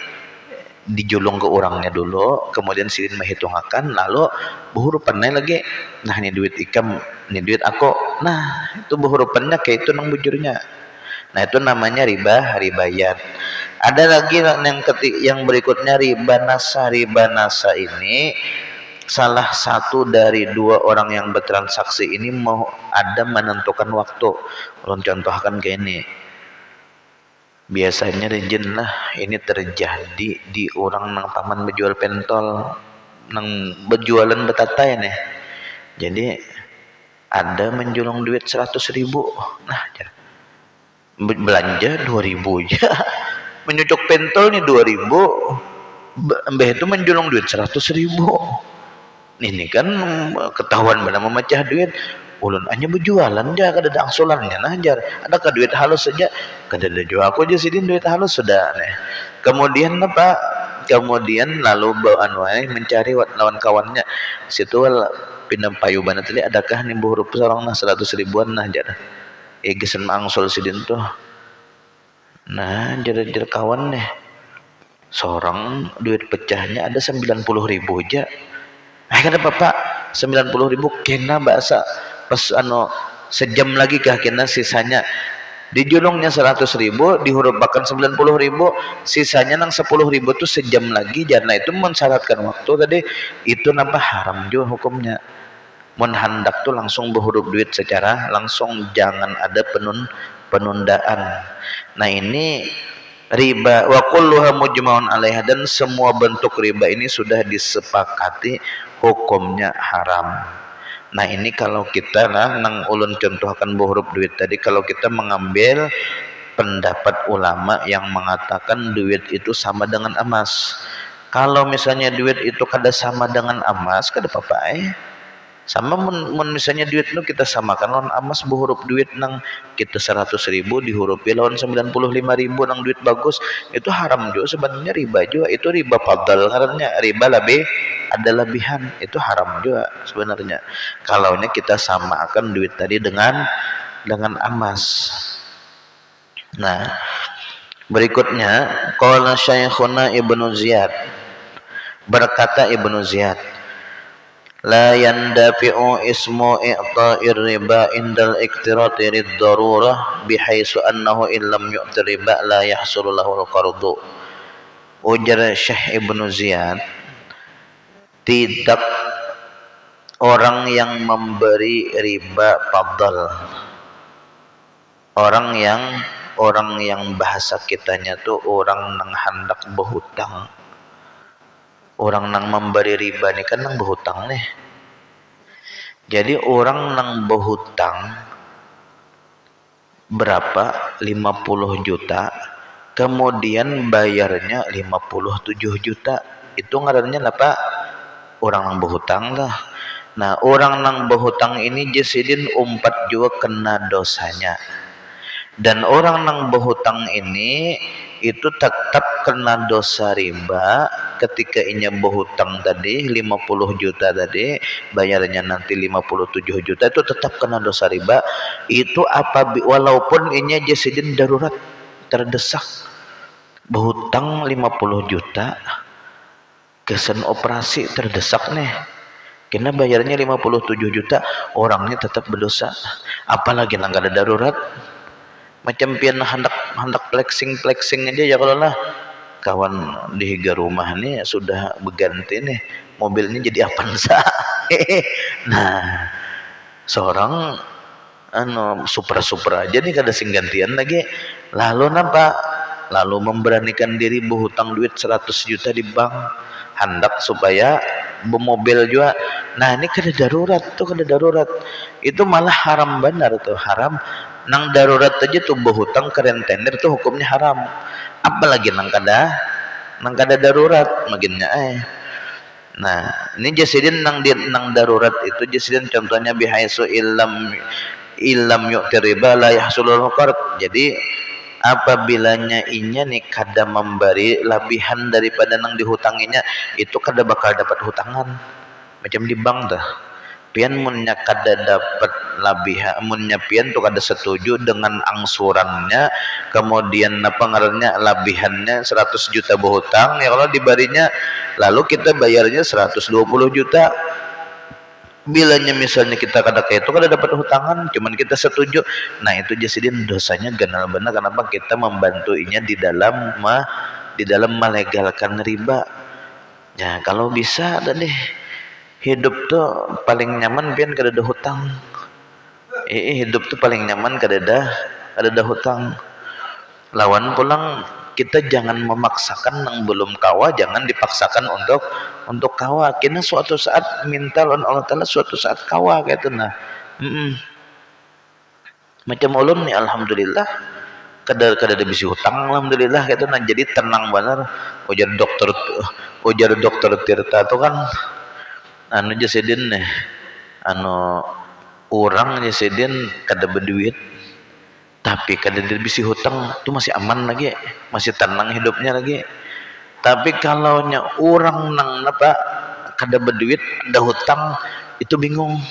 dijulung ke orangnya dulu kemudian sidin menghitungkan lalu berhurupannya lagi nah ini duit ikam ini duit aku nah itu berhurupannya kayak itu nang bujurnya nah itu namanya ribayat. Ada lagi yang berikutnya riba nasa ini salah satu dari 2 orang yang bertransaksi ini mau ada menentukan waktu. Ulun contohkan kayak ini. Biasanya rejin lah ini terjadi di orang nang paman berjual pentol nang berjualan betatai nih. Jadi ada menjulung duit 100.000. Nah, belanja 2.000 aja. Menyucuk pentol nih 2.000. Mbah itu menjulung duit 100.000. Ini kan ketahuan benar memecah duit ulun hanya berjualan aja kada ada angsulannya nah jar ada ke duit halus saja kada ada jual aku aja sidin duit halus sudah nih Kemudian apa? Kemudian lalu mencari lawan kawannya. Situ pindah payuban tadi adakah nih huruf seorang nah 100 ribuan nah jada. Geus angsul sidin tuh. Nah, jada kawan nih. Seorang duit pecahnya ada 90.000 aja. Kata bapak 90.000 kena bahasa pas sejam lagi kah kena sisanya dijulungnya 100.000 dihurufkan 90.000 sisanya nang 10.000 tuh sejam lagi karena itu mensyaratkan waktu tadi itu nambah haram juga hukumnya mun handak tuh langsung berhuruf duit secara langsung jangan ada penundaan. Nah ini riba wa kulluha mujmaun 'alaiha dan semua bentuk riba ini sudah disepakati hukumnya haram. Nah ini kalau kita nang ulun contohkan huruf duit tadi kalau kita mengambil pendapat ulama yang mengatakan duit itu sama dengan emas. Kalau misalnya duit itu kada sama dengan emas kada apa-apa sama misalnya duit nu kita samakan lawan emas huruf duit nang kita 100.000 dihurupi lawan 95.000 nang duit bagus itu haram juga sebenarnya riba juga itu riba fadl karena riba lebih ada lebihan itu haram juga sebenarnya kalaunya kita samakan duit tadi dengan emas. Nah berikutnya qala syekhuna Ibnu Ziyad berkata Ibnu Ziyad la yandafi'u ismu i'ta'ir riba indal iktirati rid-darurah bihaitsu annahu illam yu'ti riba la yahsulu lahu al-qardu. Ujar Syekh Ibnu Ziyad tidak orang yang memberi riba fadl orang yang bahasa kitanya tuh orang nang hendak berhutang orang nang memberi riba nih kan nang berhutang nih jadi orang nang berhutang berapa 50 juta kemudian bayarnya 57 juta itu ngarannya apa orang nang berhutang lah. Nah orang nang berhutang ini jesidin umpat juga kena dosanya dan orang nang berhutang ini itu tetap kena dosa riba ketika inya berhutang tadi 50 juta tadi bayarnya nanti 57 juta itu tetap kena dosa riba itu walaupun inya jesidin darurat terdesak berhutang 50 juta kesen operasi terdesak nih kena bayarnya 57 juta orangnya tetap berdosa apalagi nang ada darurat macam pian hendak flexing aja ya kalau lah kawan di higa rumah nih sudah berganti nih mobilnya jadi Avanza nah seorang super aja nih kada sing gantian lagi lalu memberanikan diri berhutang duit 100 juta di bank hendak supaya bermobil juga nah ini kada darurat itu malah haram benar tuh haram nang darurat aja tuh berhutang ke rentenir tuh hukumnya haram apalagi nang kada darurat maginnya nah ini jasidin nang darurat itu jasidin contohnya bihaisu illam yu'ti riba la yahsulul qard jadi apabila inya nih kada memberi lebihan daripada nang dihutanginya itu kada bakal dapat hutangan macam di bank dah pian munnya kada dapat lebihan munnya pian tuh kada setuju dengan angsurannya kemudian apa ngarannya lebihannya 100 juta berhutang ya kalau dibarinya lalu kita bayarnya 120 juta bilanya misalnya kita kada kayak itu kada dapat hutangan cuman kita setuju nah itu jasidin dosanya ganal benar kenapa kita membantuinya di dalam melegalkan riba ya kalau bisa deh hidup tuh paling nyaman pian kada ada hutang hidup tuh paling nyaman kada ada hutang lawan pulang kita jangan memaksakan nang belum kawa jangan dipaksakan untuk kawa kena suatu saat minta lawan Allah Ta'ala suatu saat kawa gitu nah macam ulun nih alhamdulillah kada bisa hutang alhamdulillah gitu nah jadi tenang benar ujar dokter Tirta tuh kan jasidin nih orang jasidin kada berduit tapi kada bisi hutang itu masih aman lagi, masih tenang hidupnya lagi. Tapi kalau nya orang nang apa kada berduit ada hutang itu bingung,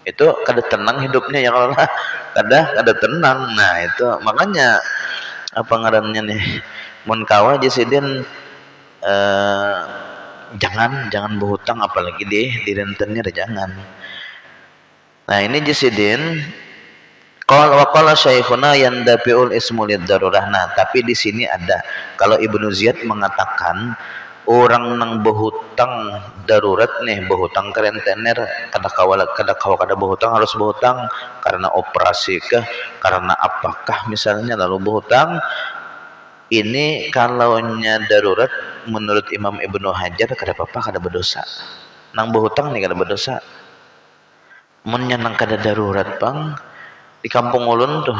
itu kada tenang hidupnya ya kalau kada tenang. Nah itu makanya apa ngarannya nih mun kawa jesiden jangan berhutang apalagi di rentenir jangan. Nah ini jesiden kalau wakala syekhuna yandafiul ismul darurah. Nah tapi di sini ada kalau Ibnu Ziyad mengatakan orang nang berhutang darurat nih, berhutang ke rentenir kada berhutang harus berhutang karena operasi kah, karena apakah misalnya lalu berhutang. Ini kalau nya darurat menurut Imam Ibnu Hajar kada apa-apa, kada berdosa. Nang berhutang nih kada berdosa. Mun nya nang kada darurat bang, di kampung ulun tuh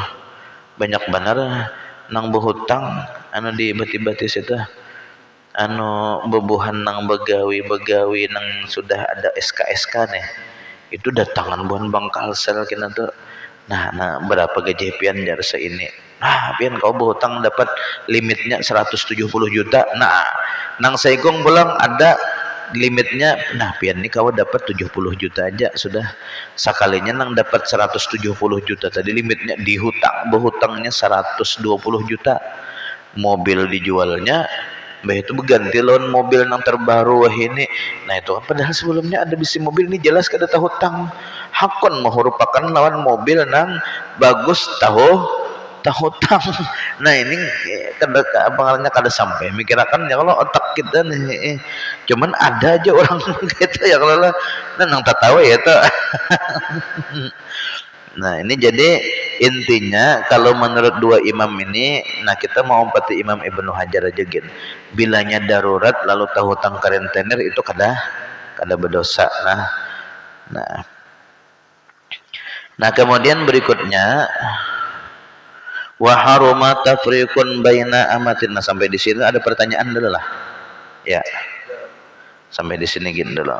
banyak benar nang berhutang anu di bati-bati situ anu bebuhan nang begawi nang sudah ada SK nih itu datangan buhan Bang Kalsel kena tuh. Nah berapa gaji pian jar ini, nah pian kau berhutang dapat limitnya 170 juta. Nah nang Saigong pulang ada limitnya, nah pian nih kau dapat 70 juta aja sudah sekalinya nang dapat 170 juta tadi limitnya dihutang, berhutangnya 120 juta, mobil dijualnya itu berganti loan mobil yang terbaru ini. Nah itu padahal sebelumnya ada bisi mobil ini jelas kada tahu hutang, hakon merupakan lawan mobil nang bagus tahu hutang. Nah ini kada pengaruhnya kada sampai mikirakan ya kalau otak kita nih cuman ada aja orang gitu ya kalau nang tak tahu ya tuh. Nah ini jadi intinya kalau menurut dua imam ini, nah kita mau empati Imam Ibnu Hajar aja gin, bilanya darurat lalu tahu hutang ke rentenir itu kada berdosa. Nah kemudian berikutnya wa haruma tafriqun baina amatin. Nah sampai di sini ada pertanyaan dulu lah ya, sampai di sini gin dulu.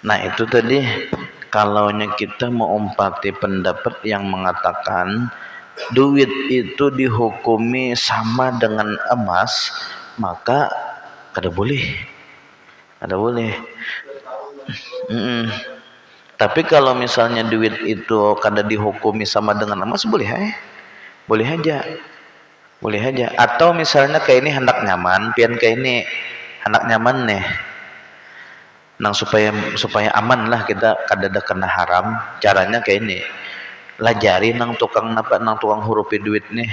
Nah itu tadi kalau kita mau umpati pendapat yang mengatakan duit itu dihukumi sama dengan emas, maka kada boleh. Tapi kalau misalnya duit itu kada dihukumi sama dengan emas boleh aja. Atau misalnya kayak ini hendak nyaman, pian kayak ini hendak nyaman nih, nang supaya aman lah kita kada ada kena haram. Caranya kayak ini, lajari nang tukang hurupi duit nih,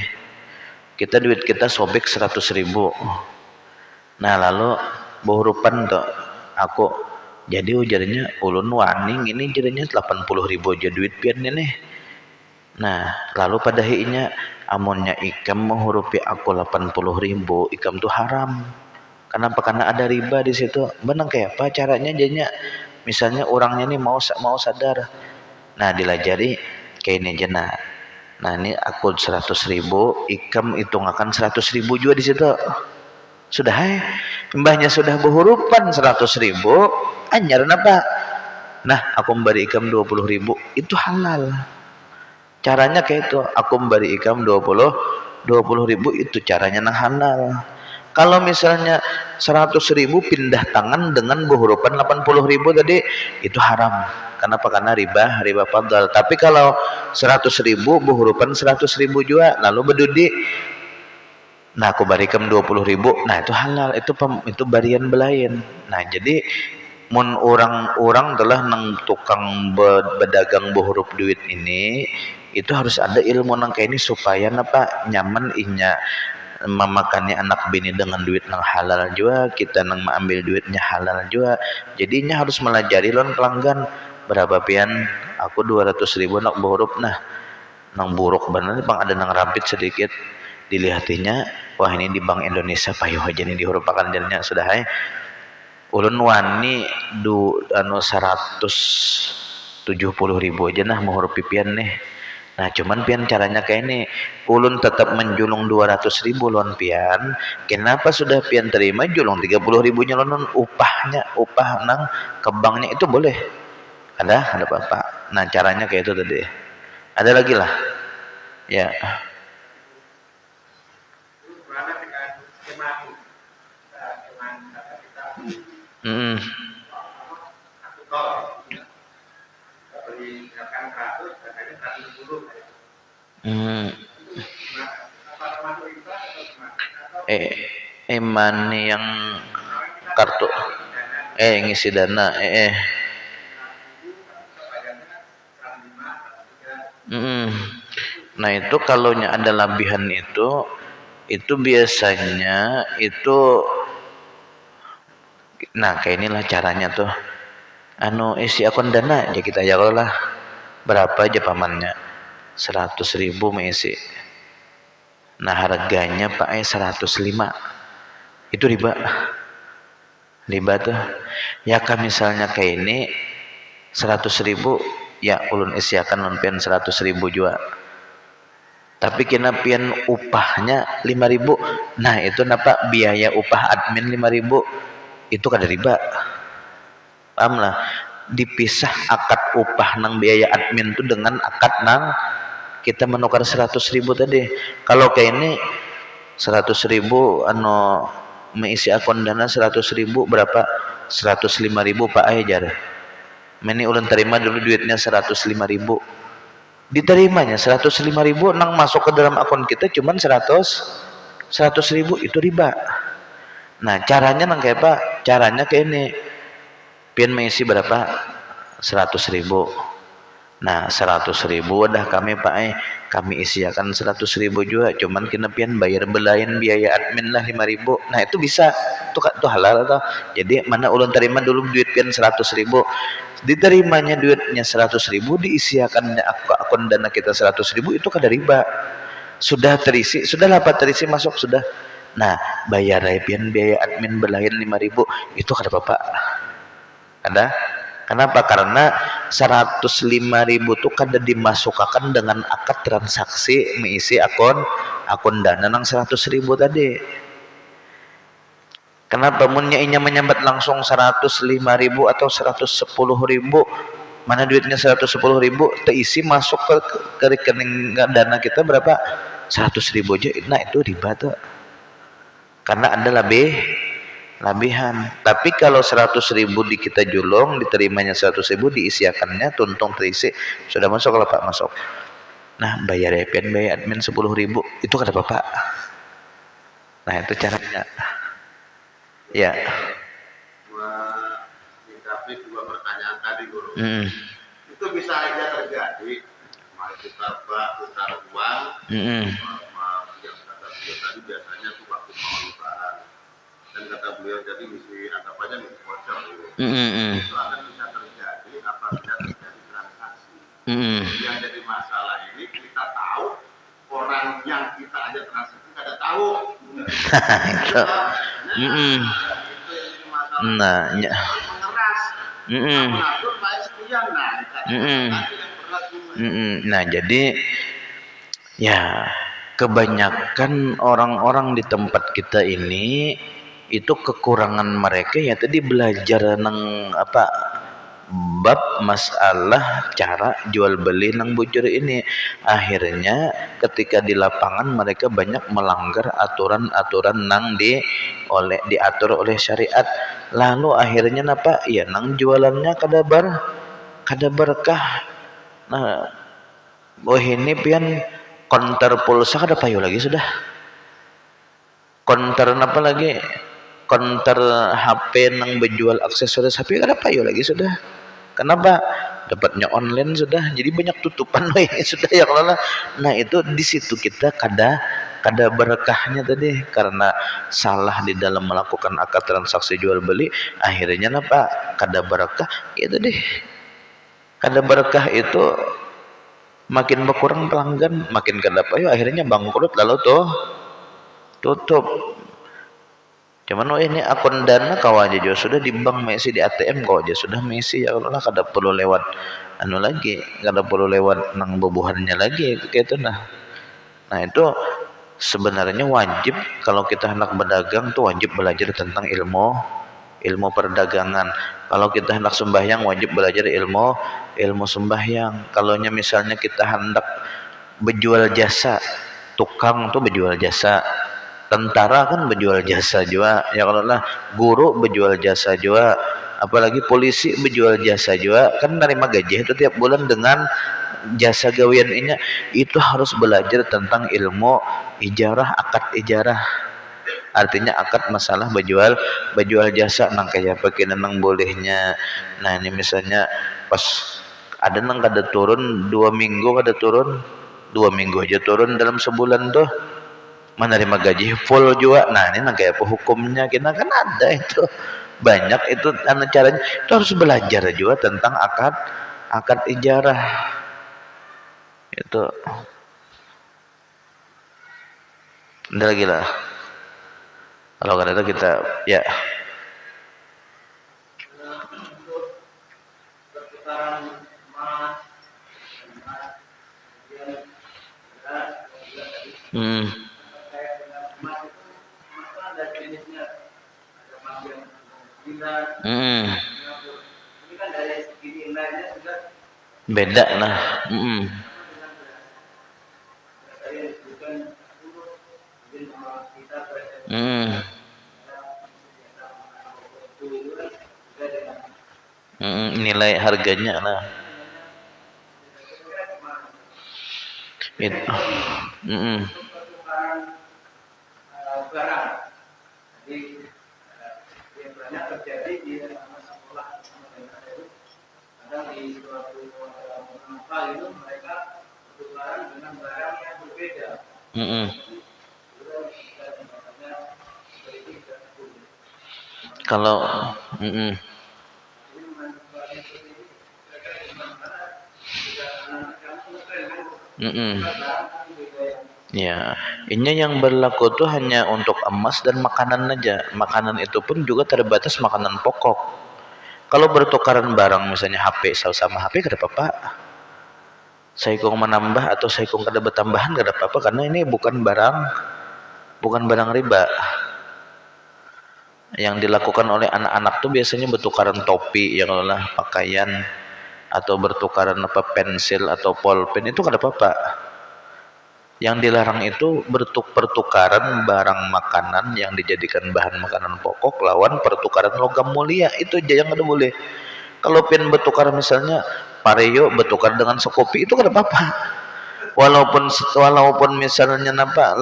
duit kita sobek 100.000. Nah lalu behurupan tuh aku jadi ujarnya ulun waning ini jadinya 80.000 aja duit pian nih. Nah lalu pada hinya amonnya ikam menghurupi aku 80.000, ikam tuh haram. Kenapa? Karena ada riba di situ. Benang kayak apa caranya jadinya? Misalnya orangnya nih mau sadar. Nah dilajari kayak ini aja. Nah ini aku 100.000, ikam hitung akan 100.000 juga di situ. Sudah mbahnya sudah berhurupan 100.000, anyar apa? Nah aku memberi ikam 20.000 itu halal. Caranya kayak itu, aku memberi ikam 20.000 itu caranya nang halal. Kalau misalnya 100.000 pindah tangan dengan berhurupan 80.000 tadi itu haram. Kenapa? Karena riba fadl. Tapi kalau 100.000 berhurupan 100.000 juga lalu berdudi, nah aku berikan 20.000, nah itu halal, itu barian belain. Nah jadi mun orang telah nang tukang berdagang berhuruf duit ini itu harus ada ilmu nang kayak ini supaya nyaman inya memakannya anak bini dengan duit nang halal juga, kita nang mengambil duitnya halal juga. Jadinya harus melajari lon pelanggan berapa pian aku 200.000 nak berhuruf. Nah nang buruk bener bang ada nang rampit sedikit, dilihatinya wah ini di Bank Indonesia payuh aja nih dihurupakan jadinya sudah ulun wani anu 170.000 aja nah mau huruf pipian nih. Nah cuman pian caranya kayak ini, ulun tetap menjulung 200.000 lon pian. Kenapa sudah pian terima julung 30.000 lon upahnya, upah nang ke banknya itu boleh. Ada apa-apa. Nah caranya kayak itu tadi. Ada lagi lah. Ya. Hmm. Hmm. Money yang kartu ngisi dana Nah itu kalau ada labihan itu biasanya itu, nah kayak inilah caranya tuh, isi akun dana ya kita lah berapa aja pamannya 100.000 mengisi. Nah harganya Pak 105, itu riba tuh ya kan. Misalnya kayak ini 100.000 ya ulun isiakan lempian 100.000 juga, tapi kena pian upahnya 5.000. Nah itu napa biaya upah admin 5.000 itu kada riba, paham lah. Dipisah akad upah nang biaya admin itu dengan akad nang kita menukar 100.000 tadi. Kalau kayak ini 100.000 mengisi akun dana 100.000 berapa 105.000 Pak ajar. Meni ulun terima dulu duitnya 105.000, diterimanya 105.000 nang masuk ke dalam akun kita cuman 100.000, itu riba. Nah caranya nang kayak apa? Caranya kayak ini, pian mengisi berapa 100.000. Nah 100.000 udah kami Pak kami isiakan 100.000 juga, cuman kena pian bayar belain biaya admin lah 5.000. Nah itu bisa tuh halal atau. Jadi mana ulun terima dulu duit pian 100.000, diterimanya duitnya 100.000, diisiakannya akun dana kita 100.000, itu kada riba. Sudah terisi, sudah dapat terisi masuk sudah. Nah bayar pian biaya admin belain 5.000 itu kada apa-apa. Ada. Kenapa? Karena 105.000 itu kada dimasukkan dengan akad transaksi mengisi akun dana nang 100.000 tadi. Kenapa munnya inya menyambat langsung 105.000 atau 110.000, mana duitnya 110.000 terisi masuk ke rekening dana kita berapa 100.000 aja. Nah itu riba tuh, karena ada labihan. Tapi kalau 100.000 di kita julung, diterimanya 100.000, diisiakannya tuntung terisi sudah masuk kalau Pak masuk. Nah bayar biaya admin 10.000 itu kada apa-apa. Nah itu caranya. Ya. Menyikapi dua pertanyaan tadi Guru. Itu bisa aja terjadi. Mau kita putar uang, yang kata beliau tadi biasanya tuh waktu mau lebaran. Dan kata beliau jadi mesti anggap aja mesti bocor gitu. Itu akan bisa terjadi apabila terjadi transaksi. Yang jadi masalah ini kita tahu orang yang kita ajak transaksi kada tahu. Itu. Nah, ya. Nah, jadi ya kebanyakan orang-orang di tempat kita ini itu kekurangan mereka ya tadi belajar nang bab masalah cara jual beli nang bujur ini. Akhirnya ketika di lapangan mereka banyak melanggar aturan-aturan nang diatur oleh syariat. Lalu akhirnya ya nang jualannya kada berkah. Nah ini pian konter pulsa kada payu lagi sudah, konter lagi, konter HP nang berjual aksesoris HP kada payu lagi sudah. Kenapa? Dapatnya online sudah, jadi banyak tutupan sudah ya kalau. Nah itu di situ kita kada berkahnya tadi, karena salah di dalam melakukan akad transaksi jual beli. Akhirnya kada berkah itu deh. Kada berkah itu makin berkurang pelanggan, makin kada payu, akhirnya bangkrut lalu tutup. Cuman ini akun Dana kau aja juga sudah di bank Messi di ATM kau aja sudah Messi ya Allah kada perlu lewat anu lagi, kada perlu lewat nang bubuhannya lagi gitu nah. Nah itu sebenarnya wajib kalau kita hendak berdagang tuh wajib belajar tentang ilmu perdagangan. Kalau kita hendak sembahyang wajib belajar ilmu sembahyang. Kalau misalnya kita hendak berjual jasa, tukang tuh berjual jasa, tentara kan berjual jasa juga ya, kalau lah guru berjual jasa juga, apalagi polisi berjual jasa juga, kan nerima gaji itu tiap bulan dengan jasa gawian ini. Itu harus belajar tentang ilmu ijarah, akad ijarah, artinya akad masalah berjual jasa nang kayak pakai nang bolehnya. Nah ini misalnya pas ada nang kada turun 2 minggu, kada turun 2 minggu aja turun dalam sebulan tuh menerima gaji full juga. Nah ini nang kayak apa hukumnya, kita kan ada itu banyak itu caranya. Itu harus belajar juga tentang akad ijarah itu. Udah lagi lah kalau kada ada kita ya. Beda lah. Nilai harganya lah itu. Kalau ya, ini yang berlaku tuh hanya untuk emas dan makanan aja. Makanan itu pun juga terbatas makanan pokok. Kalau bertukaran barang misalnya HP sama HP kada apa-apa. Saya kong menambah atau saya kong kada bertambahan kada apa-apa, karena ini bukan barang riba. Yang dilakukan oleh anak-anak tuh biasanya bertukaran topi, yang lah pakaian, atau bertukaran pensil atau pulpen, itu kada apa-apa. Yang dilarang itu pertukaran barang makanan yang dijadikan bahan makanan pokok lawan pertukaran logam mulia, itu aja yang kada boleh. Kalau pin bertukar misalnya pareo bertukar dengan sekopi, itu kada apa-apa. Walaupun misalnya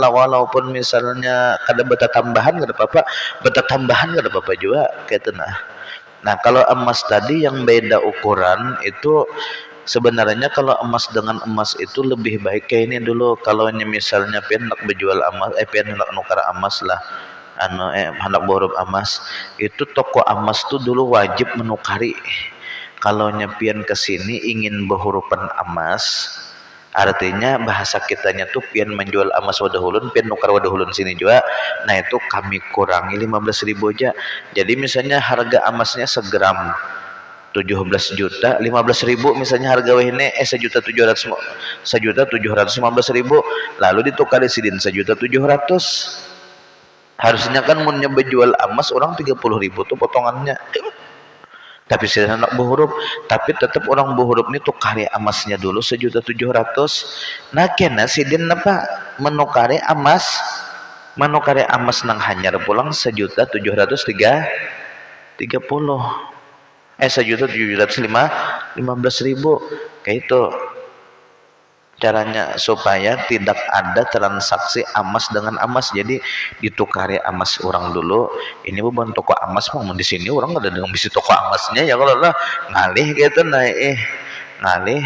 walaupun misalnya kada beta tambahan kada apa-apa, beta tambahan kada apa-apa juga kayak nah. Nah kalau emas tadi yang beda ukuran itu sebenarnya kalau emas dengan emas itu lebih baik kayak ini dulu. Kalau misalnya pian nak berjual emas, pian nak nukar emas lah, hendak borong emas, itu toko emas tuh dulu wajib menukari. Kalau pian kesini ingin berhurupan emas, artinya bahasa kitanya tuh pian menjual emas wadahulun, pian nukar wadahulun sini juga. Nah itu kami kurangi 15.000 aja. Jadi misalnya harga emasnya segram 17 juta, 15.000 misalnya harga ini 1.715.000, lalu ditukar di sidin 1.700.000. Harusnya kan munnya berjual emas orang 30.000 tuh potongannya. Tapi saya nak berhuruf, tapi tetap orang berhuruf ini tukari emasnya dulu 1.700.000. Nah kena sidin apa menukari emas nang hanyar pulang 1.730.000. 1.715.000 kayak itu caranya supaya tidak ada transaksi emas dengan emas. Jadi ditukari emas orang dulu. Ini bukan toko emas mau di sini orang ada dengan bisi toko emasnya ya, kalau lah ngalih gitu ngalih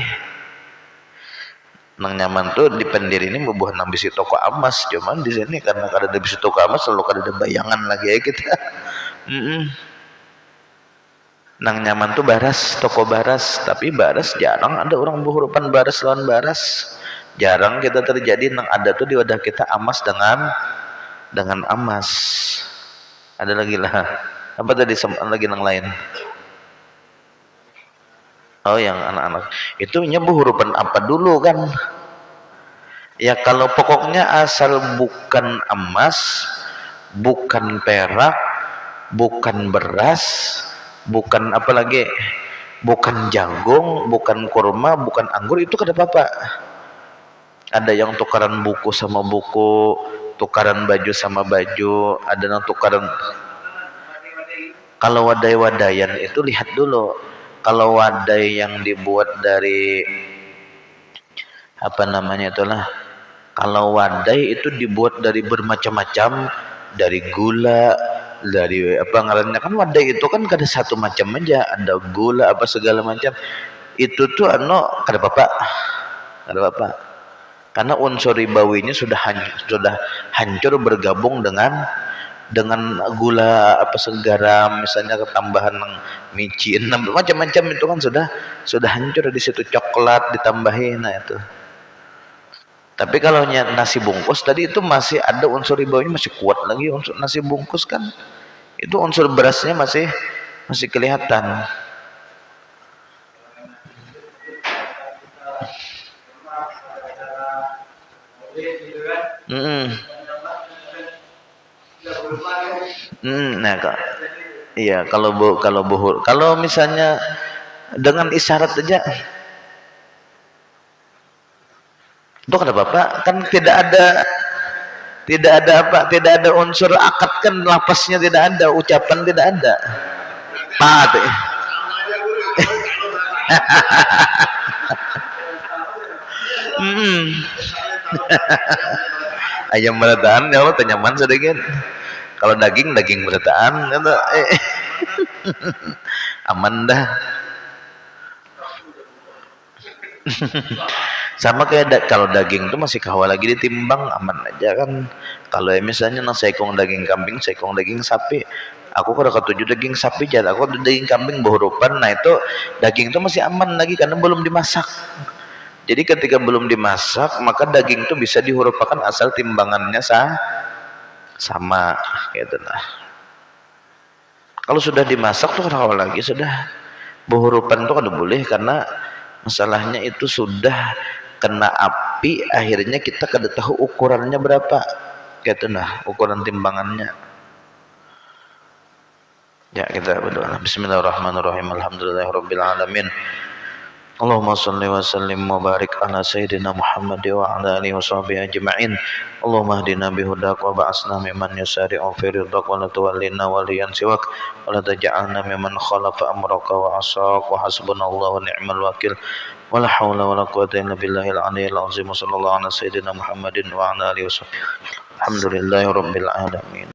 nang nyaman tuh di pendiri ini bubuhan nang bisi toko emas. Cuman di sini karena kada ada bisi toko emas selalu kada ada bayangan lagi ya kita. Nang nyaman tuh baras, toko baras, tapi baras jarang ada orang berhurupan baras lawan baras. Jarang kita terjadi nang ada tuh di wadah kita emas dengan emas. Ada lagi lah. Apa tadi lagi yang lain? Oh, yang anak-anak. Itu nyebuh hurupan apa dulu kan? Ya kalau pokoknya asal bukan emas, bukan perak, bukan beras, bukan apa lagi? Bukan jagung, bukan kurma, bukan anggur, itu kada apa-apa. Ada yang tukaran buku sama buku, tukaran baju sama baju, ada yang tukaran. Kalau wadai-wadayan itu lihat dulu. Kalau wadai yang dibuat dari apa namanya itulah, kalau wadai itu dibuat dari bermacam-macam, dari gula, dari apa ngarannya kan wadai itu kan kada satu macam aja, ada gula apa segala macam. Itu tuh kada apa-apa. Kada apa-apa. Karena unsur ribawinya sudah hancur bergabung dengan gula apa segaram, misalnya ketambahan micin macam-macam, itu kan sudah hancur di situ, coklat ditambahin. Nah itu. Tapi kalau nasi bungkus tadi itu masih ada unsur ribawinya, masih kuat lagi unsur nasi bungkus kan. Itu unsur berasnya masih kelihatan. Nah, iya kalau misalnya dengan isyarat aja itu kan Bapak kan tidak ada unsur akad kan, lapasnya tidak ada, ucapan tidak ada. Pak. Ayam berataan ya Allah tenyaman sedikit. Kalau daging berataan kata aman dah. Sama kayak kalau daging itu masih kawal lagi ditimbang, aman aja kan. Kalau misalnya seekong daging kambing, seekong daging sapi, aku kalau ketujuh daging sapi aja, aku daging kambing berhurupan, nah itu daging itu masih aman lagi karena belum dimasak. Jadi ketika belum dimasak, maka daging itu bisa dihurupakan asal timbangannya sama gitu lah. Kalau sudah dimasak tuh kawal lagi, sudah berhurupan tuh kada boleh, karena masalahnya itu sudah kena api, akhirnya kita kada tahu ukurannya berapa gitu nah, ukuran timbangannya. Ya, kita berdoa. Bismillahirrahmanirrahim. Alhamdulillahirabbil alamin. Allahumma shalli wa sallim wa barik ala sayyidina Muhammad wa ala alihi washabihi ajma'in. Allahumma hdina bihudak wa ba'asna mimman yusari'u fi ridhak wa la tuwallina waliyan siwak wa la taj'alna mimman khalafa amraka wa asak wa hasbunallahu wa ni'mal wakil. Wa la haula wa la quwwata illa billahil aliyyil azim. Sallallahu ala sayyidina Muhammadin wa ala alihi washabihi. Alhamdulillahirabbil alamin.